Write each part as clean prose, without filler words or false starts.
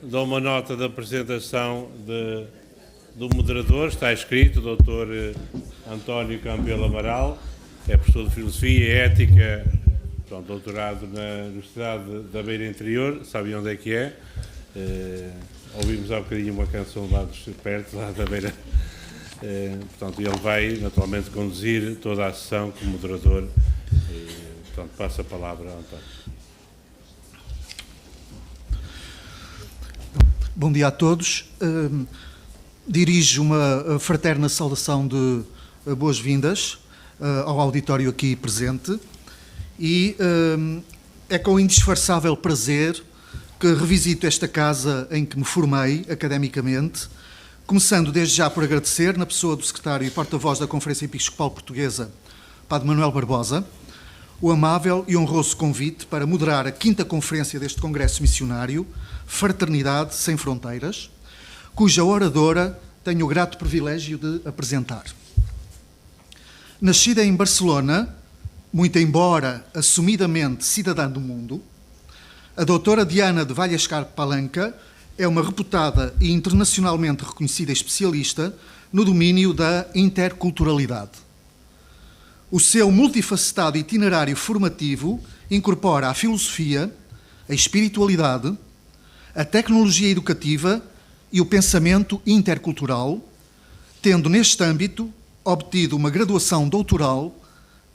dou uma nota da apresentação do moderador. Está escrito, Dr. António Campelo Amaral, é professor de Filosofia e Ética, doutorado na Universidade da Beira Interior, sabe onde é que é? Ouvimos há bocadinho uma canção lá perto, lá da Beira. Portanto, ele vai naturalmente conduzir toda a sessão como moderador. Portanto, passo a palavra ao António. Bom dia a todos. Dirijo uma fraterna saudação de boas-vindas ao auditório aqui presente e é com indisfarçável prazer que revisito esta casa em que me formei academicamente, começando desde já por agradecer, na pessoa do secretário e porta-voz da Conferência Episcopal Portuguesa, Padre Manuel Barbosa, o amável e honroso convite para moderar a 5ª conferência deste Congresso Missionário, Fraternidade Sem Fronteiras, cuja oradora tenho o grato privilégio de apresentar. Nascida em Barcelona, muito embora assumidamente cidadã do mundo, a doutora Diana de Vallescar Palanca é uma reputada e internacionalmente reconhecida especialista no domínio da interculturalidade. O seu multifacetado itinerário formativo incorpora a filosofia, a espiritualidade, a tecnologia educativa e o pensamento intercultural, tendo neste âmbito obtido uma graduação doutoral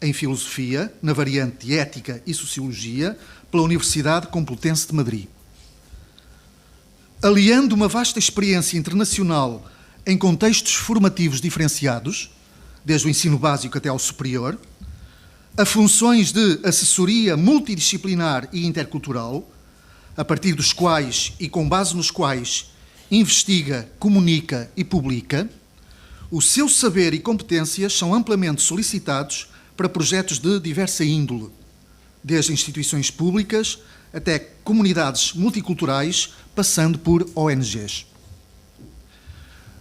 em filosofia, na variante de ética e sociologia, pela Universidade Complutense de Madrid. Aliando uma vasta experiência internacional em contextos formativos diferenciados, desde o ensino básico até ao superior, a funções de assessoria multidisciplinar e intercultural, a partir dos quais e com base nos quais investiga, comunica e publica, o seu saber e competências são amplamente solicitados para projetos de diversa índole, desde instituições públicas até comunidades multiculturais, passando por ONGs.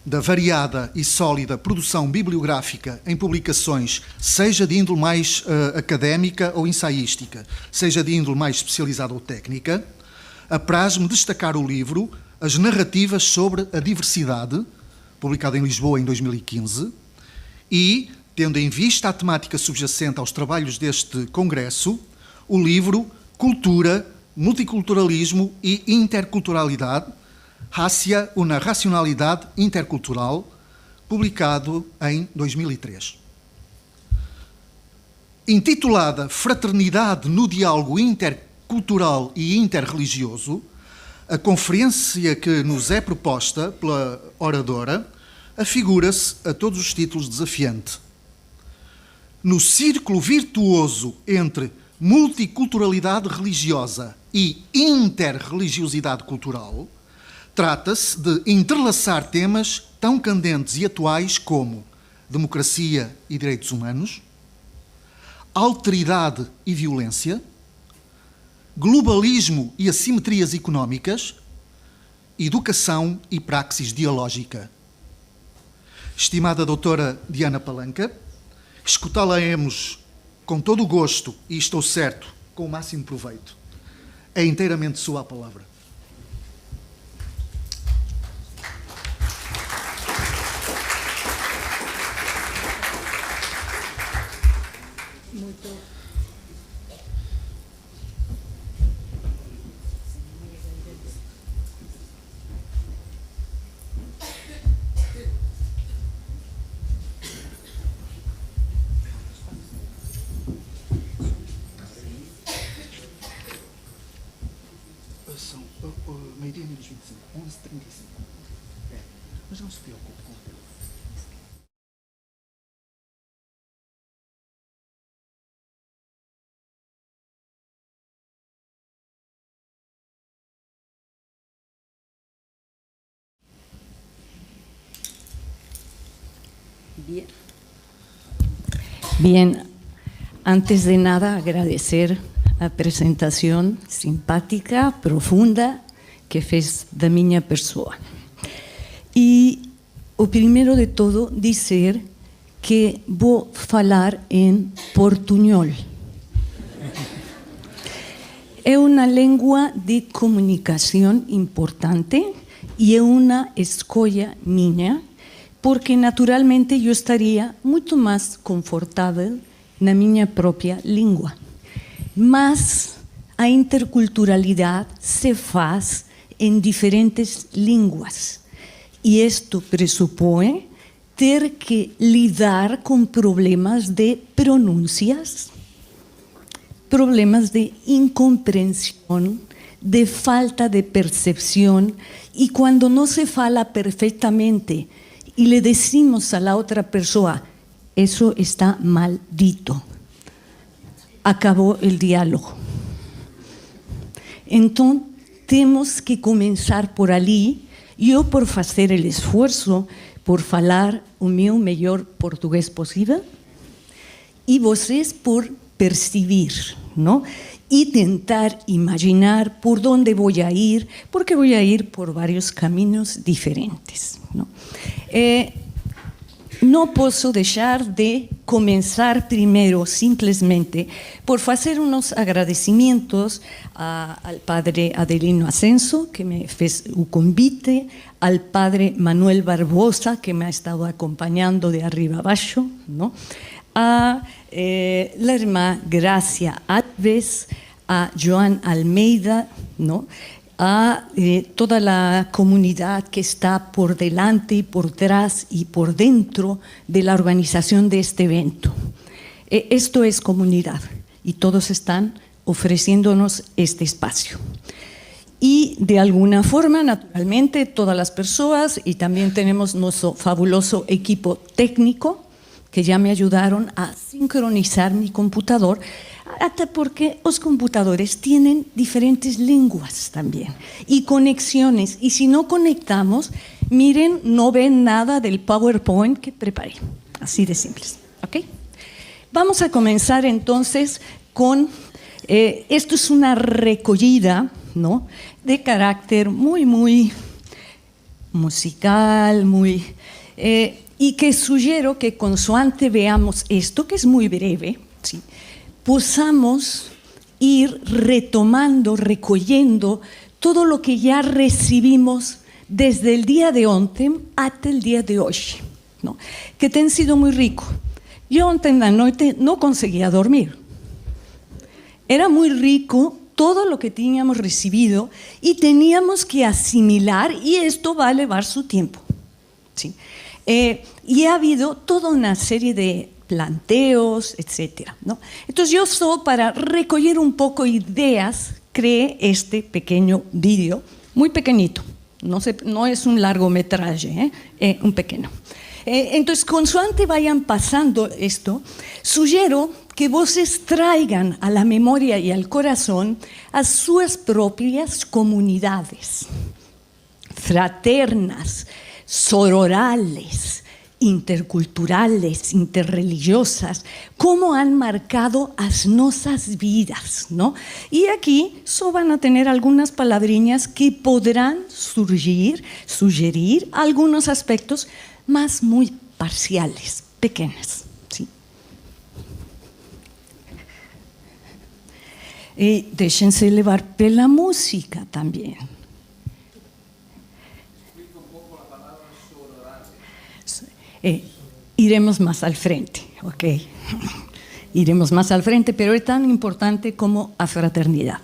Da variada e sólida produção bibliográfica em publicações, seja de índole mais académica ou ensaística, seja de índole mais especializada ou técnica, apraz-me destacar o livro As Narrativas sobre a Diversidade, publicado em Lisboa em 2015, e, tendo em vista a temática subjacente aos trabalhos deste congresso, o livro Cultura, Multiculturalismo e Interculturalidade, Hacia una Racionalidade Intercultural, publicado em 2003. Intitulada Fraternidade no Diálogo Intercultural e Interreligioso, a conferência que nos é proposta pela oradora afigura-se a todos os títulos desafiante. No círculo virtuoso entre multiculturalidade religiosa e interreligiosidade cultural, trata-se de entrelaçar temas tão candentes e atuais como democracia e direitos humanos, alteridade e violência, globalismo e assimetrias económicas, educação e praxis dialógica. Estimada doutora Diana Palanca, escutá-la-emos com todo o gosto e, estou certo, com o máximo proveito. É inteiramente sua a palavra. Muito. São meio-dia menos 25, 11h35. Mas não se preocupe com o tempo. Bien, antes de nada agradecer a presentación simpática, profunda, que fez da minha pessoa. E o primeiro de todo dizer que vou falar em portunhol. Es una lengua de comunicación importante y es una escolha minha, porque naturalmente yo estaría mucho más confortável na minha própria língua. Mas a interculturalidade se faz em diferentes línguas e isto pressupõe ter que lidar com problemas de pronúncias, problemas de incompreensão, de falta de percepção, e quando não se fala perfeitamente e le decimos a la outra pessoa, eso está mal dito, acabou o diálogo. Então, temos que começar por ali, eu por fazer o esforço, por falar o meu melhor português possível, e vocês por percibir, não? E tentar imaginar por onde vou a ir, porque vou a ir por vários caminhos diferentes, não? Não posso deixar de começar primeiro, simplesmente, por fazer uns agradecimentos ao padre Adelino Ascenso, que me fez o convite, ao padre Manuel Barbosa, que me ha estado acompanhando de arriba abaixo, ¿no? A la irmã Gracia Alves, a Joan Almeida, ¿no? A toda la comunidad que está por delante y por detrás y por dentro de la organización de este evento. Esto es comunidad y todos están ofreciéndonos este espacio. Y de alguna forma, naturalmente, todas las personas, y también tenemos nuestro fabuloso equipo técnico que ya me ayudaron a sincronizar mi computador, hasta porque los computadores tienen diferentes lenguas también y conexiones, y si no conectamos, miren, no ven nada del PowerPoint que preparé, así de simples, ¿ok? Vamos a comenzar entonces con, esto es una recogida, ¿no?, de carácter muy musical, y que sugiero que consoante veamos esto, que es muy breve, ¿sí?, podamos ir retomando, recogiendo todo lo que ya recibimos desde el día de ontem hasta el día de hoy, ¿no?, que te han sido muy rico. Yo ontem en la noche no conseguía dormir. Era muy rico todo lo que teníamos recibido y teníamos que asimilar, y esto va a llevar su tiempo, ¿sí? Y ha habido toda una serie de planteos, etcétera, ¿no? Entonces yo solo para recoger un poco ideas creé este pequeño vídeo, muy pequeñito, no es un largometraje, un pequeño. Entonces, consoante vayan pasando esto, sugiero que voces traigan a la memoria y al corazón a sus propias comunidades fraternas, sororales, interculturales, interreligiosas, cómo han marcado as nossas vidas, ¿no? Y aquí solo van a tener algunas palabrinhas que podrán sugerir algunos aspectos más muy parciales, pequeñas, ¿sí? Y déjense llevar pela música también. Iremos más al frente, ¿ok? Iremos más al frente, pero es tan importante como a fraternidad.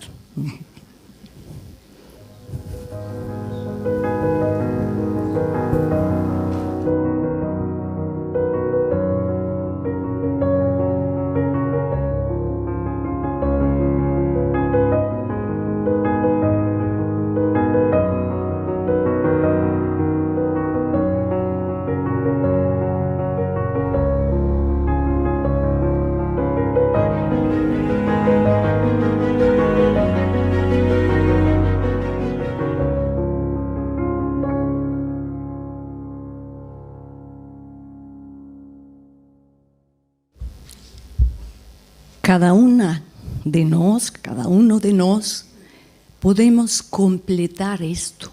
Cada uno de nos, podemos completar esto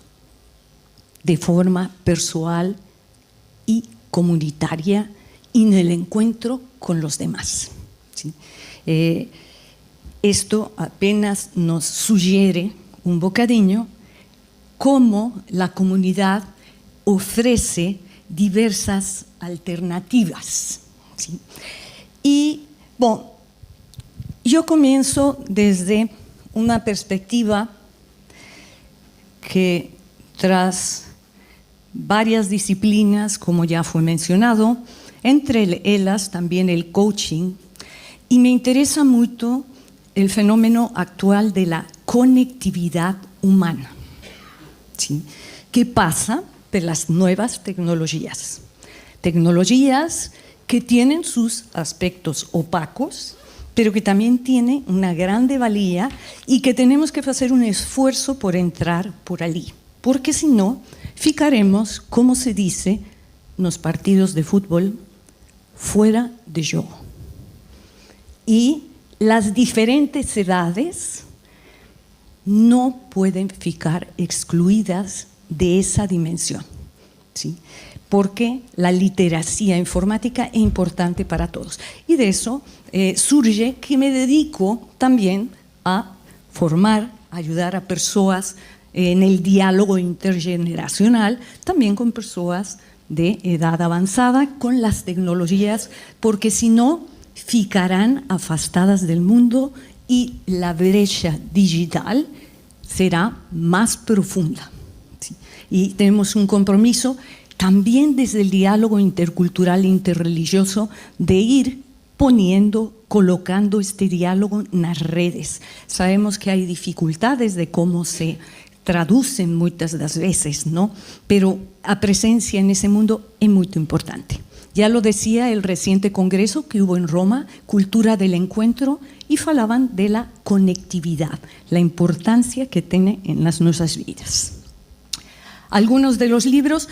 de forma personal y comunitaria y en el encuentro con los demás, ¿sí? esto apenas nos sugiere un bocadillo cómo la comunidad ofrece diversas alternativas, ¿sí? Y, bueno, yo comienzo desde una perspectiva que tras varias disciplinas, como ya fue mencionado, entre ellas también el coaching, y me interesa mucho el fenómeno actual de la conectividad humana, ¿sí? ¿Qué pasa por las nuevas tecnologías? Tecnologías que tienen sus aspectos opacos, pero que también tienen una grande valía y que tenemos que hacer un esfuerzo por entrar por allí, porque si no, ficaremos, como se dice en los partidos de fútbol, fuera de juego. Y las diferentes edades no pueden ficar excluidas de esa dimensión, ¿sí? Porque la literacia informática es importante para todos. Y de eso surge que me dedico también a formar, ayudar a personas en el diálogo intergeneracional, también con personas de edad avanzada, con las tecnologías, porque si no, ficarán afastadas del mundo y la brecha digital será más profunda, ¿sí? Y tenemos un compromiso también desde el diálogo intercultural e interreligioso de ir poniendo, colocando este diálogo en las redes. Sabemos que hay dificultades de cómo se traducen muchas de las veces, ¿no? Pero la presencia en ese mundo es muy importante. Ya lo decía el reciente congreso que hubo en Roma, Cultura del Encuentro, y falaban de la conectividad, la importancia que tiene en las nuestras vidas. Algunos de los libros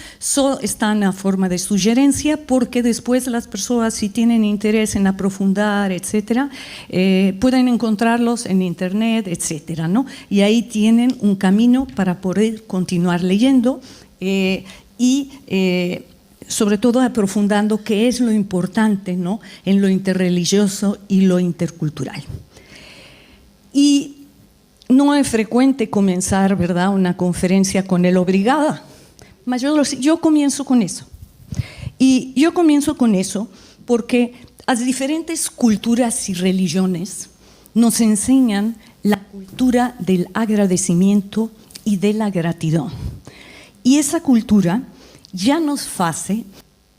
están a forma de sugerencia porque después las personas, si tienen interés en aprofundar, etcétera, pueden encontrarlos en internet, etcétera, ¿no? Y ahí tienen un camino para poder continuar leyendo sobre todo aprofundando qué es lo importante, ¿no?, en lo interreligioso y lo intercultural. Y no es frecuente comenzar, ¿verdad?, una conferencia con el obrigada, pero yo comienzo con eso. Y yo comienzo con eso porque las diferentes culturas y religiones nos enseñan la cultura del agradecimiento y de la gratitud. Y esa cultura ya nos hace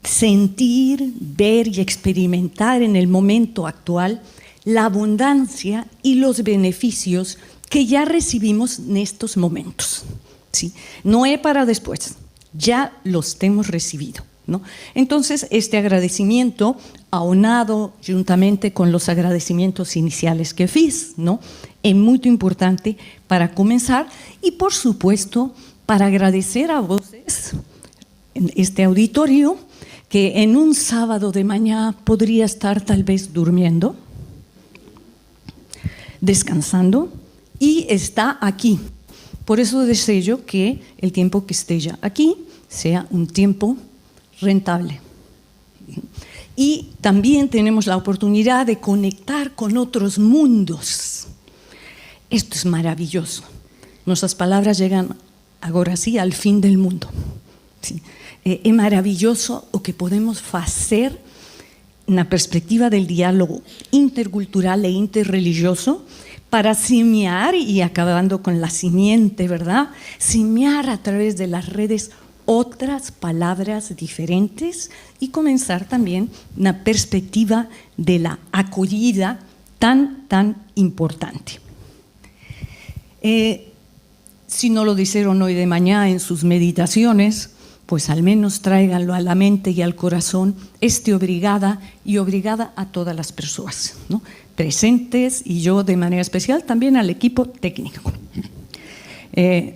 sentir, ver y experimentar en el momento actual la abundancia y los beneficios que ya recibimos en estos momentos, ¿sí? No es para después, ya los hemos recibido, ¿no? Entonces, este agradecimiento, aunado juntamente con los agradecimientos iniciales que fiz, ¿no?, es muy importante para comenzar y, por supuesto, para agradecer a voces en este auditorio que en un sábado de mañana podría estar tal vez durmiendo, descansando, y está aquí. Por eso deseo que el tiempo que esté ya aquí sea un tiempo rentable. Y también tenemos la oportunidad de conectar con otros mundos. Esto es maravilloso. Nuestras palabras llegan ahora sí al fin del mundo, ¿sí? Es maravilloso lo que podemos hacer en la perspectiva del diálogo intercultural e interreligioso para semear, y acabando con la simiente, ¿verdad?, semear a través de las redes otras palabras diferentes y comenzar también una perspectiva de la acogida tan importante. Si no lo dijeron hoy de mañana en sus meditaciones, pues al menos tráiganlo a la mente y al corazón, obrigada y obrigada a todas las personas, ¿no?, presentes, y yo de manera especial también al equipo técnico.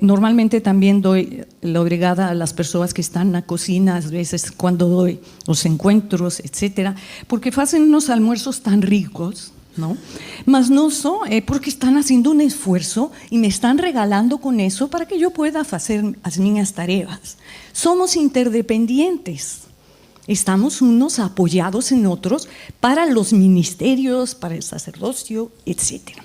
Normalmente también doy la obrigada a las personas que están en la cocina, a veces cuando doy los encuentros, etcétera, porque hacen unos almuerzos tan ricos, ¿no? Mas no son porque están haciendo un esfuerzo y me están regalando con eso para que yo pueda hacer las mías tareas. Somos interdependientes. Estamos unos apoyados en otros para los ministerios, para el sacerdocio, etcétera.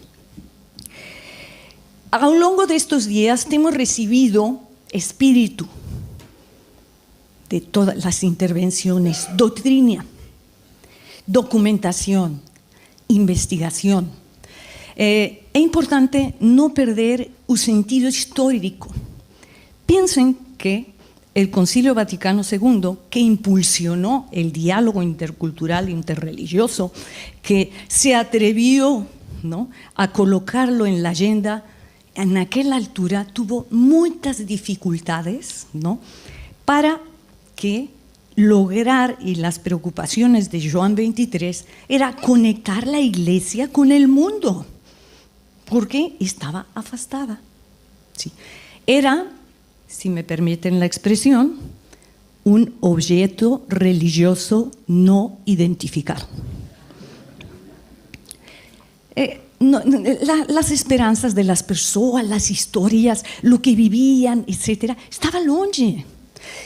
a lo largo de estos días hemos recibido espíritu de todas las intervenciones, doctrina, documentación, investigación. Es importante no perder un sentido histórico. Piensen que el Concilio Vaticano II, que impulsionó el diálogo intercultural, interreligioso, que se atrevió, ¿no?, a colocarlo en la agenda, en aquella altura tuvo muchas dificultades, ¿no?, para que lograr, y las preocupaciones de Juan XXIII era conectar la Iglesia con el mundo, porque estaba afastada. Sí. Era, si me permiten la expresión, un objeto religioso no identificado. Las esperanzas de las personas, las historias, lo que vivían, etcétera, estaba longe.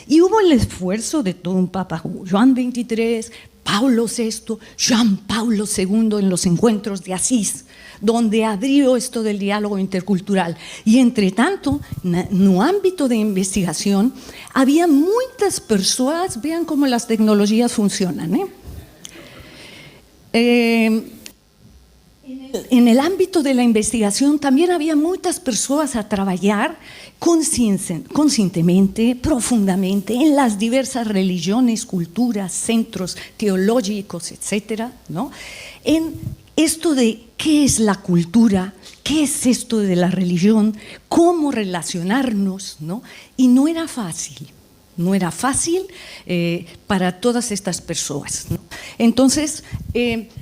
Y hubo el esfuerzo de todo un papa, Juan XXIII, Pablo VI, Juan Pablo II en los encuentros de Asís, donde abrió esto del diálogo intercultural. Y entre tanto, en un ámbito de investigación, había muchas personas, vean cómo las tecnologías funcionan, en el ámbito de la investigación también había muchas personas a trabajar conscientemente, profundamente, en las diversas religiones, culturas, centros teológicos, etcétera, ¿no?, en esto de qué es la cultura, qué es esto de la religión, cómo relacionarnos, ¿no? Y no era fácil. No era fácil para todas estas personas, ¿no? Entonces,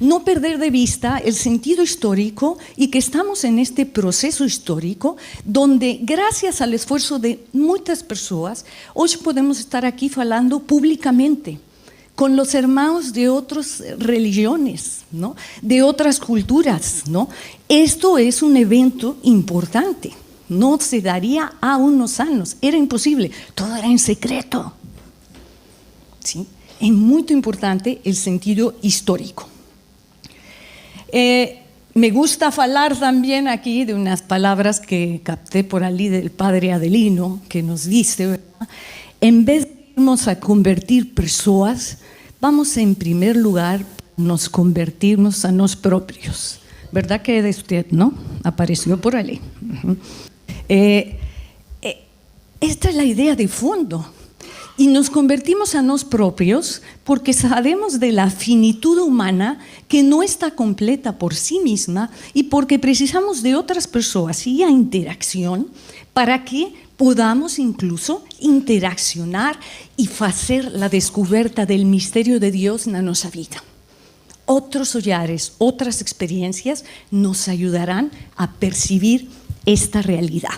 no perder de vista el sentido histórico y que estamos en este proceso histórico donde, gracias al esfuerzo de muchas personas, hoy podemos estar aquí hablando públicamente con los hermanos de otras religiones, ¿no?, de otras culturas, ¿no? Esto es un evento importante. No se daría a unos años, era imposible, todo era en secreto. ¿Sí? Es muy importante el sentido histórico. Me gusta hablar también aquí de unas palabras que capté por allí del padre Adelino, que nos dice, ¿verdad?, en vez de irnos a convertir personas, vamos en primer lugar a convertirnos a nosotros propios. ¿Verdad que de usted, no? Apareció por allí. Esta es la idea de fondo. Y nos convertimos a nosotros propios porque sabemos de la finitud humana que no está completa por sí misma y porque precisamos de otras personas y a interacción para que podamos incluso interaccionar y hacer la descubierta del misterio de Dios en nuestra vida. Otros hogares, otras experiencias nos ayudarán a percibir esta realidad.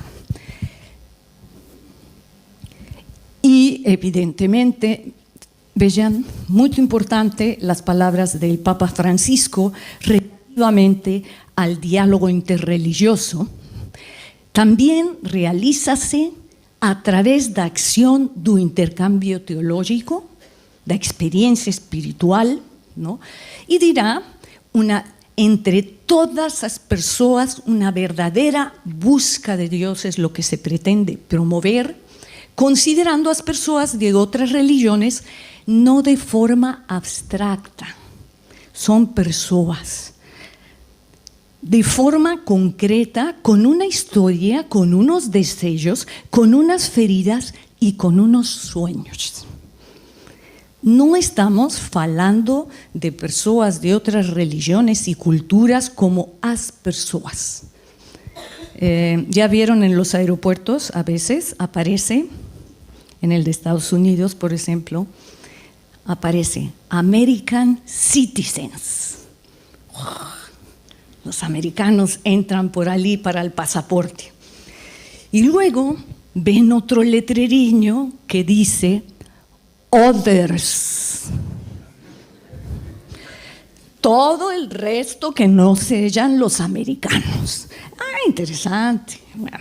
Y evidentemente, vean, muy importante las palabras del Papa Francisco relativamente al diálogo interreligioso. También realízase a través da acción do intercambio teológico, da experiencia espiritual, ¿no? Y dirá entre todas las personas una verdadera búsqueda de Dios es lo que se pretende promover, considerando a las personas de otras religiones no de forma abstracta, son personas de forma concreta, con una historia, con unos deseos, con unas feridas y con unos sueños. No estamos hablando de personas de otras religiones y culturas como as personas. Ya vieron en los aeropuertos, a veces aparece, en el de Estados Unidos, por ejemplo, aparece American Citizens. Los americanos entran por allí para el pasaporte. Y luego ven otro letreriño que dice Others. Todo el resto que no sellan los americanos. Ah, interesante. Bueno,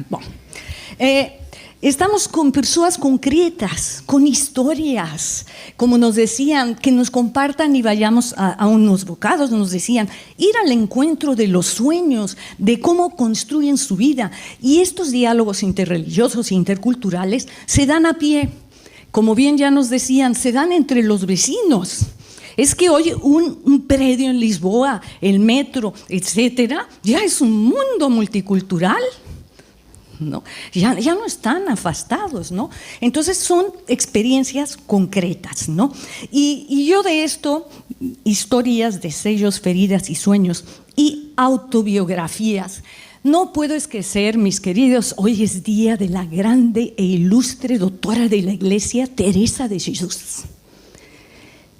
Estamos con personas concretas, con historias, como nos decían, que nos compartan y vayamos a unos bocados, nos decían, ir al encuentro de los sueños, de cómo construyen su vida. Y estos diálogos interreligiosos e interculturales se dan a pie, como bien ya nos decían, se dan entre los vecinos. Es que hoy un predio en Lisboa, el metro, etcétera, ya es un mundo multicultural. ¿No? Ya no están afastados, ¿no? Entonces son experiencias concretas, ¿no? Y yo de esto, historias, deseos, feridas y sueños y autobiografías, no puedo esquecer, mis queridos, hoy es día de la grande e ilustre doctora de la Iglesia, Teresa de Jesús,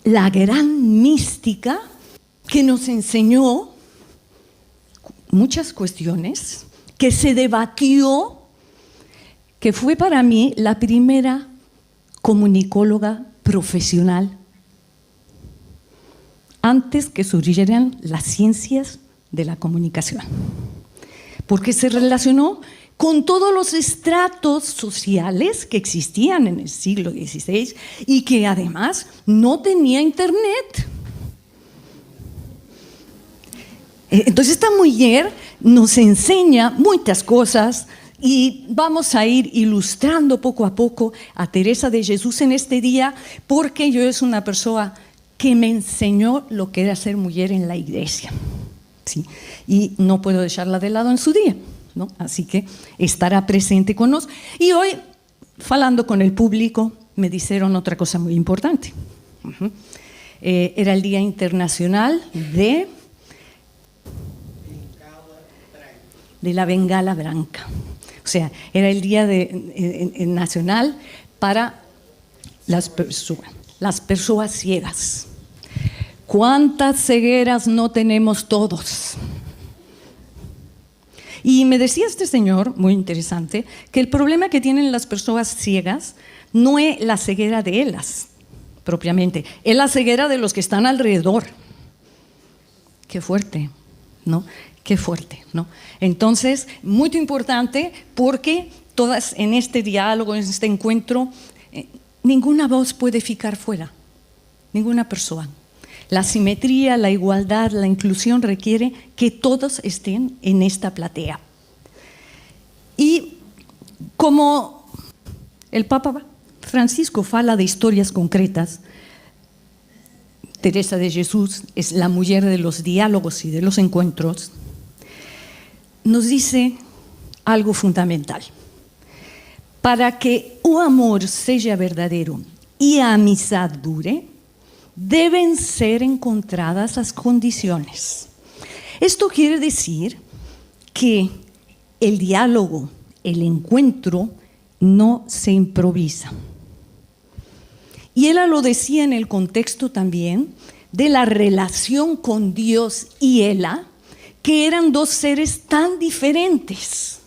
la gran mística que nos enseñó muchas cuestiones, que se debatió, que fue para mí la primera comunicóloga profesional, antes que surgieran las ciencias de la comunicación, porque se relacionó con todos los estratos sociales que existían en el siglo XVI y que además no tenía internet. Entonces esta mujer nos enseña muchas cosas y vamos a ir ilustrando poco a poco a Teresa de Jesús en este día, porque yo es una persona que me enseñó lo que era ser mujer en la iglesia, ¿sí? Y no puedo dejarla de lado en su día, ¿no? Así que estará presente con nosotros. Y hoy, hablando con el público, me dijeron otra cosa muy importante. Era el Día Internacional de la bengala branca. O sea, era el día nacional para las personas ciegas. ¿Cuántas cegueras no tenemos todos? Y me decía este señor, muy interesante, que el problema que tienen las personas ciegas no es la ceguera de ellas, propiamente, es la ceguera de los que están alrededor. Qué fuerte, ¿no? Qué fuerte, ¿no? Entonces, muy importante, porque todas en este diálogo, en este encuentro, ninguna voz puede ficar fuera, ninguna persona. La simetría, la igualdad, la inclusión requiere que todos estén en esta platea. Y como el Papa Francisco fala de historias concretas, Teresa de Jesús es la mujer de los diálogos y de los encuentros, nos dice algo fundamental. Para que o amor sea verdadero y a amistad dure, deben ser encontradas las condiciones. Esto quiere decir que el diálogo, el encuentro, no se improvisa. Y ella lo decía en el contexto también de la relación con Dios y ella, que eran dos seres tan diferentes.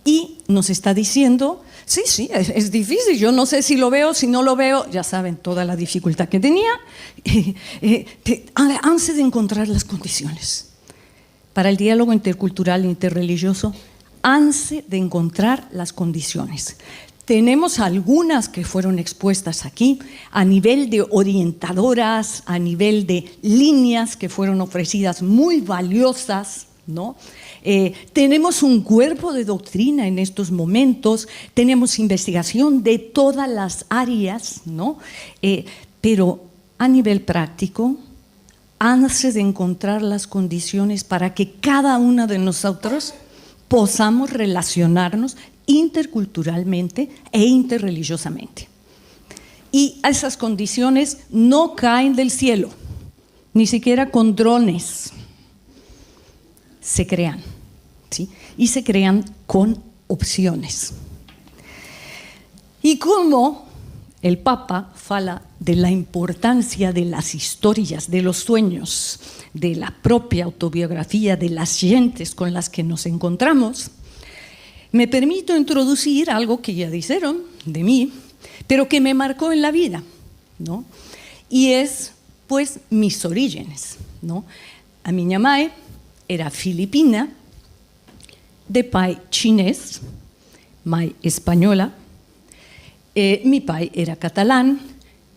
Y nos está diciendo, sí, es difícil, yo no sé si lo veo, si no lo veo, ya saben toda la dificultad que tenía, antes de encontrar las condiciones para el diálogo intercultural e interreligioso, antes de encontrar las condiciones. Tenemos algunas que fueron expuestas aquí a nivel de orientadoras, a nivel de líneas que fueron ofrecidas muy valiosas, ¿no? Tenemos un cuerpo de doctrina en estos momentos, tenemos investigación de todas las áreas, ¿no? Pero a nivel práctico, antes de encontrar las condiciones para que cada una de nosotros podamos relacionarnos interculturalmente e interreligiosamente. Y esas condiciones no caen del cielo, ni siquiera con drones. Se crean, ¿sí? Y se crean con opciones. Y como el Papa fala de la importancia de las historias, de los sueños, de la propia autobiografía de las gentes con las que nos encontramos, me permito introducir algo que ya dijeron de mí, pero que me marcó en la vida, ¿no? Y es, pues, mis orígenes, ¿no? A mi mamá era filipina de pai chinés, mãe española. Mi pai era catalán,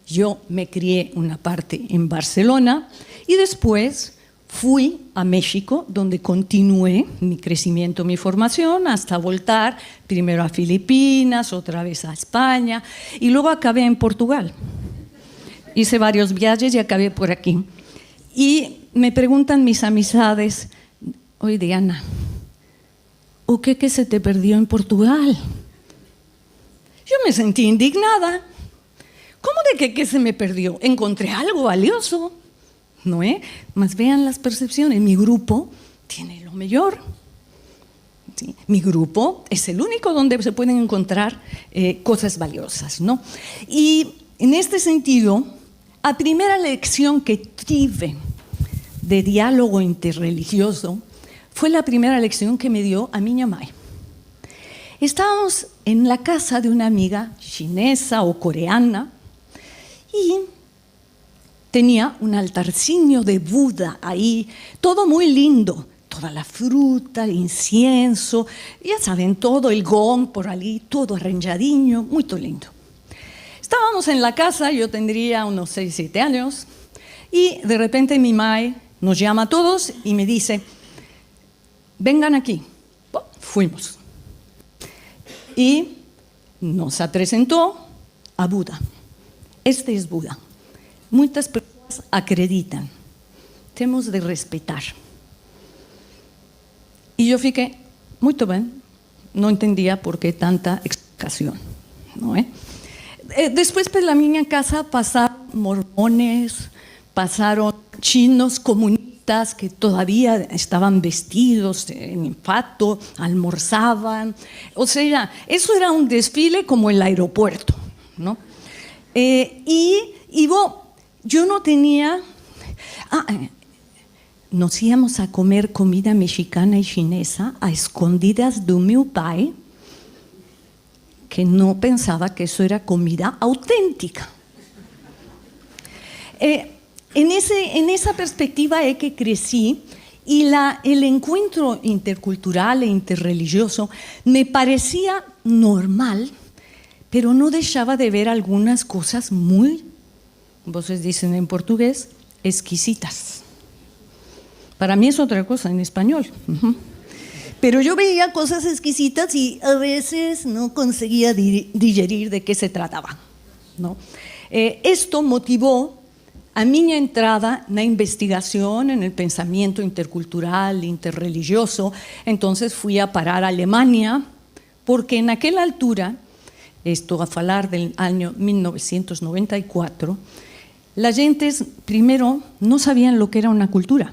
yo me crié una parte en Barcelona y después fui a México, donde continué mi crecimiento, mi formación, hasta voltar primero a Filipinas, otra vez a España y luego acabé en Portugal. Hice varios viajes y acabé por aquí. Y me preguntan mis amistades, oye Diana, ¿o qué que se te perdió en Portugal? Yo me sentí indignada. ¿Cómo de qué se me perdió? Encontré algo valioso, ¿no? Mas vean las percepciones. Mi grupo tiene lo mejor. ¿Sí? Mi grupo es el único donde se pueden encontrar cosas valiosas, ¿no? Y en este sentido, la primera lección que tuve de diálogo interreligioso fue la primera lección que me dio a mi mamá. Estábamos en la casa de una amiga chinesa o coreana y tenía un altarcinio de Buda ahí, todo muy lindo, toda la fruta, el incienso, ya saben, todo el gong por ahí, todo arranjadinho, muy lindo. Estábamos en la casa, yo tendría unos 6, 7 años, y de repente mi mae nos llama a todos y me dice, vengan aquí. Bueno, fuimos. Y nos presentó a Buda. Este es Buda. Muchas personas acreditan. Tenemos de respetar. Y yo fiqué, muy bien, no entendía por qué tanta explicación, ¿no? Después, pues, la minha casa pasaron mormones, pasaron chinos comunistas que todavía estaban vestidos en fato, almorzaban. O sea, eso era un desfile como el aeropuerto, ¿no? Yo no tenía... nos íbamos a comer comida mexicana y chinesa a escondidas de mi pai, que no pensaba que eso era comida auténtica. En esa perspectiva es que crecí y el encuentro intercultural e interreligioso me parecía normal, pero no dejaba de ver algunas cosas muy, voces dicen en portugués, exquisitas. Para mí es otra cosa en español. Pero yo veía cosas exquisitas y a veces no conseguía digerir de qué se trataba, ¿no? Esto motivó a mi entrada en la investigación, en el pensamiento intercultural, interreligioso. Entonces fui a parar a Alemania, porque en aquella altura, esto a hablar del año 1994, las gentes primero no sabían lo que era una cultura.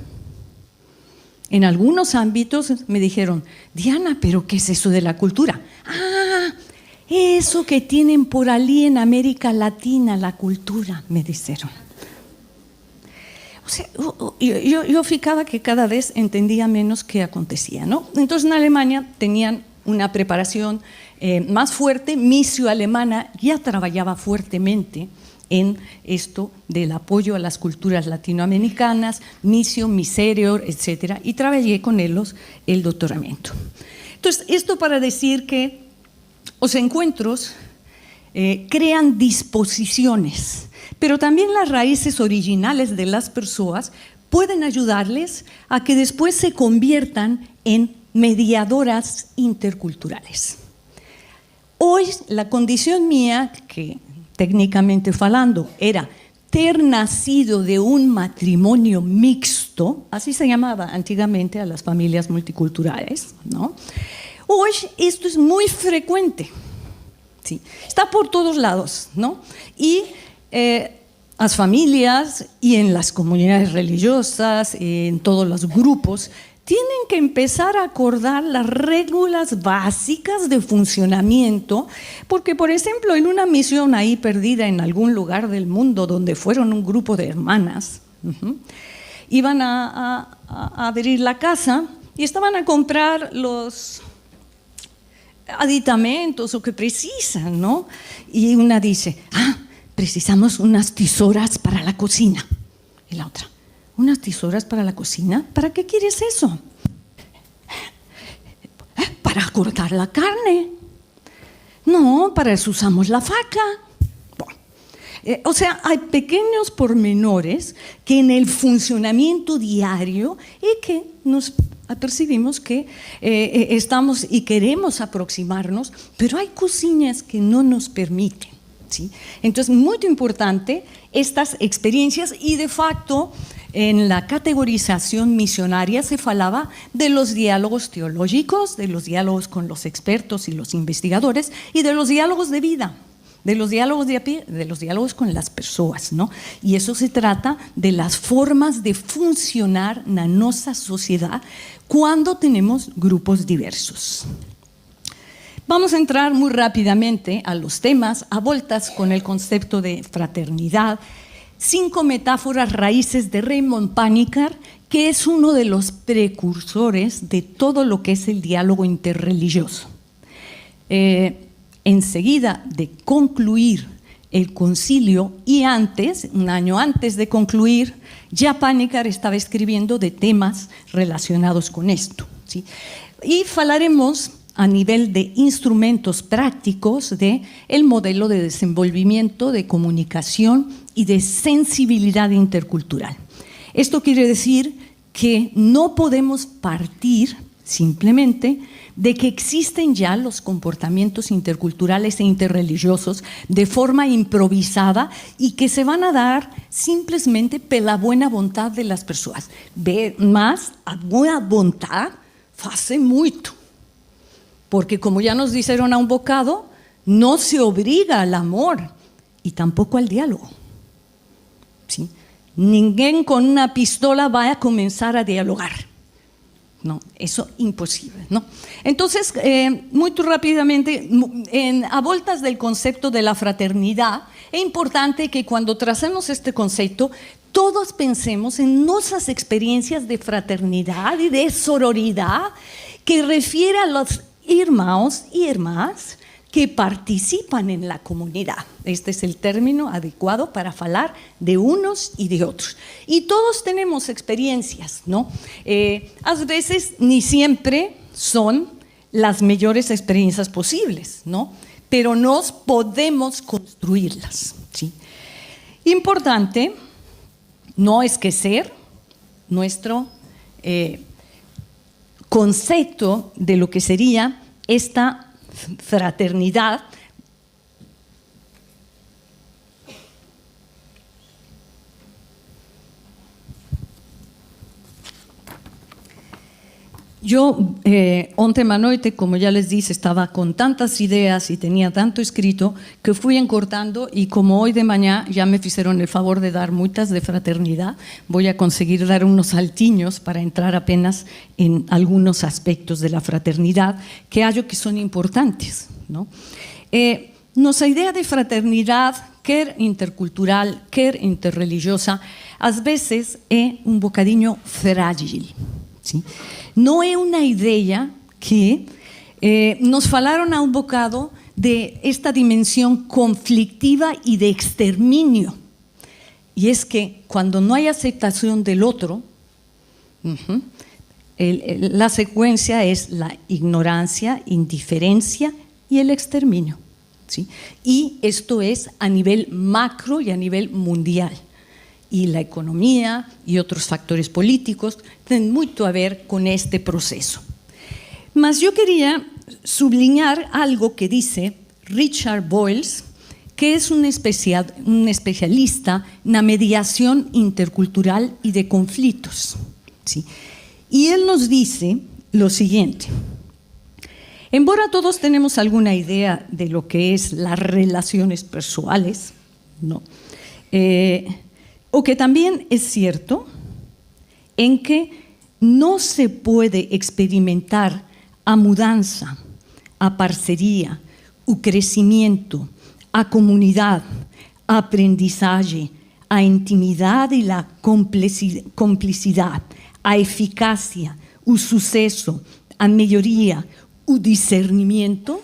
En algunos ámbitos me dijeron, Diana, ¿pero qué es eso de la cultura? Ah, eso que tienen por allí en América Latina, la cultura, me dijeron. O sea, yo ficaba que cada vez entendía menos qué acontecía, ¿no? Entonces en Alemania tenían una preparación más fuerte. Missio alemana ya trabajaba fuertemente en esto del apoyo a las culturas latinoamericanas, Missio, Miserior, etc. Y trabajé con ellos el doctoramiento. Entonces, esto para decir que los encuentros crean disposiciones, pero también las raíces originales de las personas pueden ayudarles a que después se conviertan en mediadoras interculturales. Hoy, la condición mía, que técnicamente hablando, era ter nacido de un matrimonio mixto, así se llamaba antiguamente a las familias multiculturales, ¿no? Hoy esto es muy frecuente, ¿sí? Está por todos lados, ¿no? Y las familias y en las comunidades religiosas, en todos los grupos, tienen que empezar a acordar las reglas básicas de funcionamiento, porque, por ejemplo, en una misión ahí perdida en algún lugar del mundo donde fueron un grupo de hermanas, iban a abrir la casa y estaban a comprar los aditamentos o que precisan, ¿no? Y una dice, precisamos unas tisoras para la cocina. Y la otra, ¿unas tisoras para la cocina? ¿Para qué quieres eso? para cortar la carne. No, para eso usamos la faca. Bueno, o sea, hay pequeños pormenores que en el funcionamiento diario y que nos percibimos que estamos y queremos aproximarnos, pero hay cosillas que no nos permiten, ¿sí? Entonces, muy importante estas experiencias y de facto en la categorización misionaria se falaba de los diálogos teológicos, de los diálogos con los expertos y los investigadores y de los diálogos de vida, de los diálogos de a pie, de los diálogos con las personas, ¿no? Y eso se trata de las formas de funcionar en la nuestra sociedad cuando tenemos grupos diversos. Vamos a entrar muy rápidamente a los temas, a vueltas con el concepto de fraternidad. 5 metáforas raíces de Raymond Panikkar, que es uno de los precursores de todo lo que es el diálogo interreligioso. Enseguida de concluir el concilio y antes, un año antes de concluir, ya Panikkar estaba escribiendo de temas relacionados con esto, ¿sí? Y hablaremos a nivel de instrumentos prácticos de el modelo de desenvolvimiento, de comunicación y de sensibilidad intercultural. Esto quiere decir que no podemos partir simplemente de que existen ya los comportamientos interculturales e interreligiosos de forma improvisada y que se van a dar simplemente por la buena voluntad de las personas. Más a buena voluntad hace mucho. Porque como ya nos dijeron a un bocado, no se obliga al amor y tampoco al diálogo, ¿sí? Ninguém con una pistola va a comenzar a dialogar. No, eso imposible, ¿no? Entonces, muy rápidamente, a vueltas del concepto de la fraternidad, es importante que cuando tracemos este concepto, todos pensemos en nuestras experiencias de fraternidad y de sororidad que refiere a los hermanos y hermanas que participan en la comunidad. Este es el término adecuado para hablar de unos y de otros. Y todos tenemos experiencias, ¿no? A veces ni siempre son las mejores experiencias posibles, ¿no? Pero nos podemos construirlas, ¿sí? Importante no esquecer nuestro concepto de lo que sería esta fraternidad. Yo, ontem à noite, como ya les dije, estaba con tantas ideas y tenía tanto escrito que fui encortando y como hoy de mañana ya me hicieron el favor de dar muchas de fraternidad, voy a conseguir dar unos saltiños para entrar apenas en algunos aspectos de la fraternidad que hallo que son importantes, ¿no? Nuestra idea de fraternidad, quer intercultural, quer interreligiosa, a veces es un bocadinho frágil, ¿sí? No es una idea que nos falaron a un bocado de esta dimensión conflictiva y de exterminio. Y es que cuando no hay aceptación del otro, la secuencia es la ignorancia, indiferencia y el exterminio, ¿sí? Y esto es a nivel macro y a nivel mundial. Y la economía y otros factores políticos tienen mucho a ver con este proceso. Mas yo quería subrayar algo que dice Richard Boyles, que es un especialista en la mediación intercultural y de conflictos, ¿sí? Y él nos dice lo siguiente: embora todos tenemos alguna idea de lo que es las relaciones personales, ¿no? O que también es cierto en que no se puede experimentar a mudanza, a parcería, a crecimiento, a comunidad, a aprendizaje, a intimidad y la complicidad, a eficacia, a suceso, a mayoría, a discernimiento,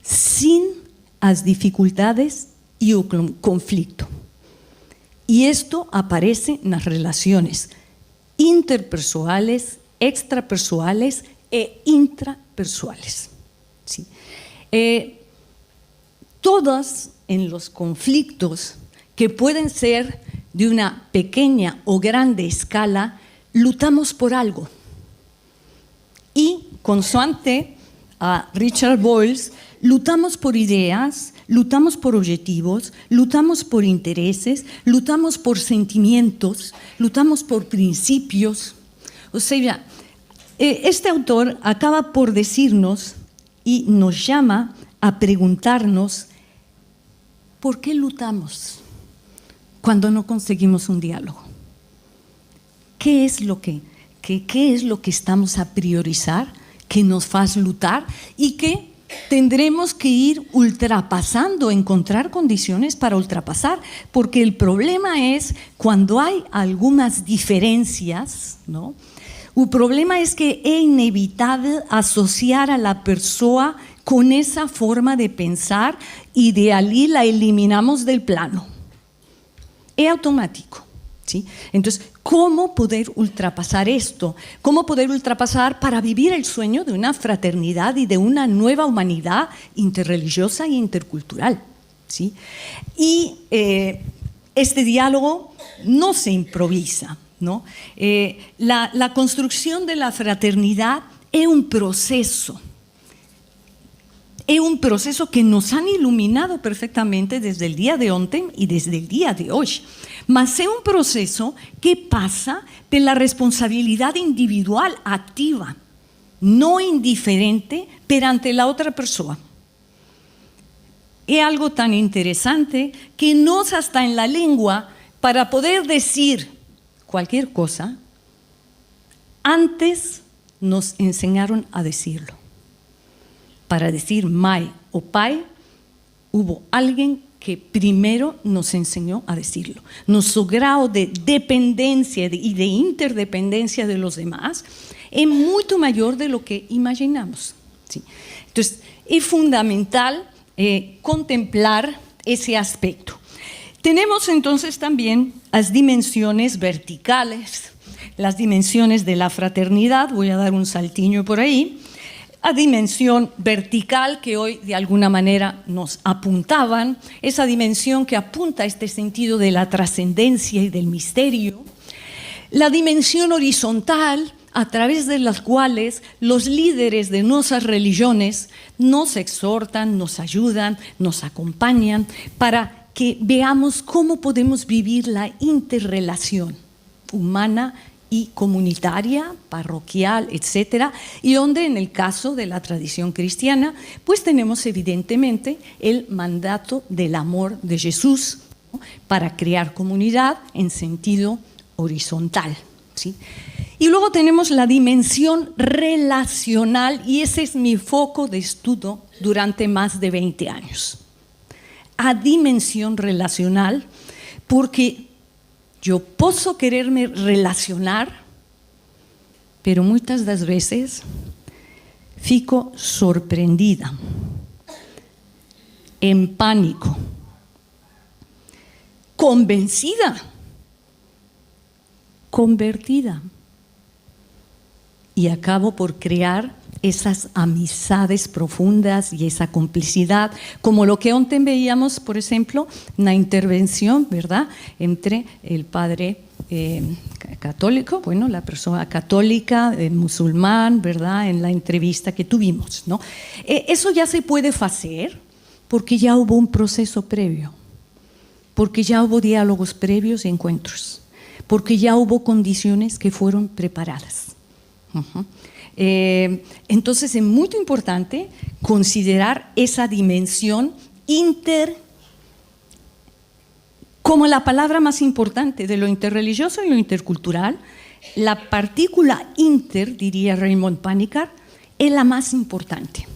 sin las dificultades y el conflicto. Y esto aparece en las relaciones interpersonales, extrapersonales e intrapersoales. ¿Sí? Todos en los conflictos que pueden ser de una pequeña o grande escala, lutamos por algo. Y, consoante a Richard Boyles, lutamos por ideas, lutamos por objetivos, lutamos por intereses, lutamos por sentimientos, lutamos por principios. O sea, este autor acaba por decirnos y nos llama a preguntarnos ¿por qué lutamos cuando no conseguimos un diálogo? ¿Qué es lo que estamos a priorizar, que nos hace lutar y que tendremos que ir ultrapasando, encontrar condiciones para ultrapasar? Porque el problema es cuando hay algunas diferencias, ¿no? El problema es que es inevitable asociar a la persona con esa forma de pensar y de allí la eliminamos del plano. Es automático. ¿Sí? Entonces, ¿cómo poder ultrapasar esto? ¿Cómo poder ultrapasar para vivir el sueño de una fraternidad y de una nueva humanidad interreligiosa e intercultural? ¿Sí? Y este diálogo no se improvisa, ¿no? La construcción de la fraternidad es un proceso. Es un proceso que nos han iluminado perfectamente desde el día de hoy y desde el día de hoy. Mas es un proceso que pasa por la responsabilidad individual activa, no indiferente perante la otra persona. Es algo tan interesante que nos hasta en la lengua, para poder decir cualquier cosa, antes nos enseñaron a decirlo. Para decir mai o pai, hubo alguien que primero nos enseñó a decirlo. Nuestro grado de dependencia y de interdependencia de los demás es mucho mayor de lo que imaginamos. ¿Sí? Entonces, es fundamental contemplar ese aspecto. Tenemos entonces también las dimensiones verticales, las dimensiones de la fraternidad. Voy a dar un saltiño por ahí. A dimensión vertical que hoy de alguna manera nos apuntaban, esa dimensión que apunta a este sentido de la trascendencia y del misterio. La dimensión horizontal, a través de las cuales los líderes de nuestras religiones nos exhortan, nos ayudan, nos acompañan para que veamos cómo podemos vivir la interrelación humana y comunitaria, parroquial, etcétera, y donde en el caso de la tradición cristiana, pues tenemos evidentemente el mandato del amor de Jesús, ¿no? Para crear comunidad en sentido horizontal, ¿sí? Y luego tenemos la dimensión relacional, y ese es mi foco de estudio durante más de 20 años. A dimensión relacional, porque yo puedo quererme relacionar, pero muchas das veces fico sorprendida, en pánico, convencida, convertida, y acabo por crear esas amistades profundas y esa complicidad, como lo que antes veíamos, por ejemplo, una intervención, ¿verdad?, entre el padre católico, bueno, la persona católica, musulmán, ¿verdad?, en la entrevista que tuvimos, ¿no? Eso ya se puede hacer porque ya hubo un proceso previo, porque ya hubo diálogos previos y encuentros, porque ya hubo condiciones que fueron preparadas. Entonces es muy importante considerar esa dimensión como la palabra más importante de lo interreligioso y lo intercultural. La partícula inter, diría Raymond Panikkar, es la más importante,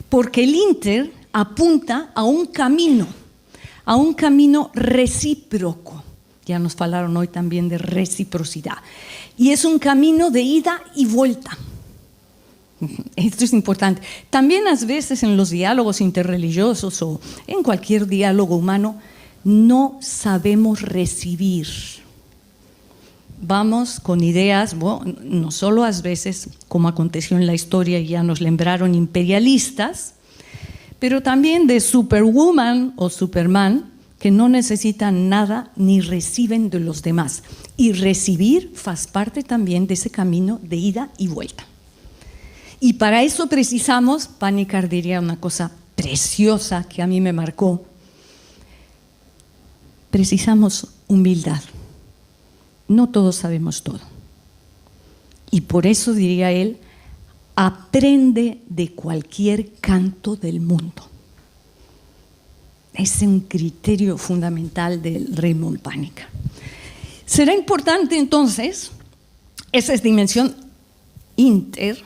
porque el inter apunta a un camino recíproco. Ya nos hablaron hoy también de reciprocidad. Y es un camino de ida y vuelta. Esto es importante. También a veces en los diálogos interreligiosos o en cualquier diálogo humano no sabemos recibir. vamos con ideas, bueno, no solo a veces, como aconteció en la historia, ya nos lembraron imperialistas, pero también de Superwoman o Superman, que no necesitan nada ni reciben de los demás. Y recibir faz parte también de ese camino de ida y vuelta. Y para eso precisamos, Panikkar diría una cosa preciosa que a mí me marcó, precisamos humildad. No todos sabemos todo. Y por eso, diría él, aprende de cualquier canto del mundo. Es un criterio fundamental del Raymond Panikkar. Será importante entonces, esa es dimensión inter,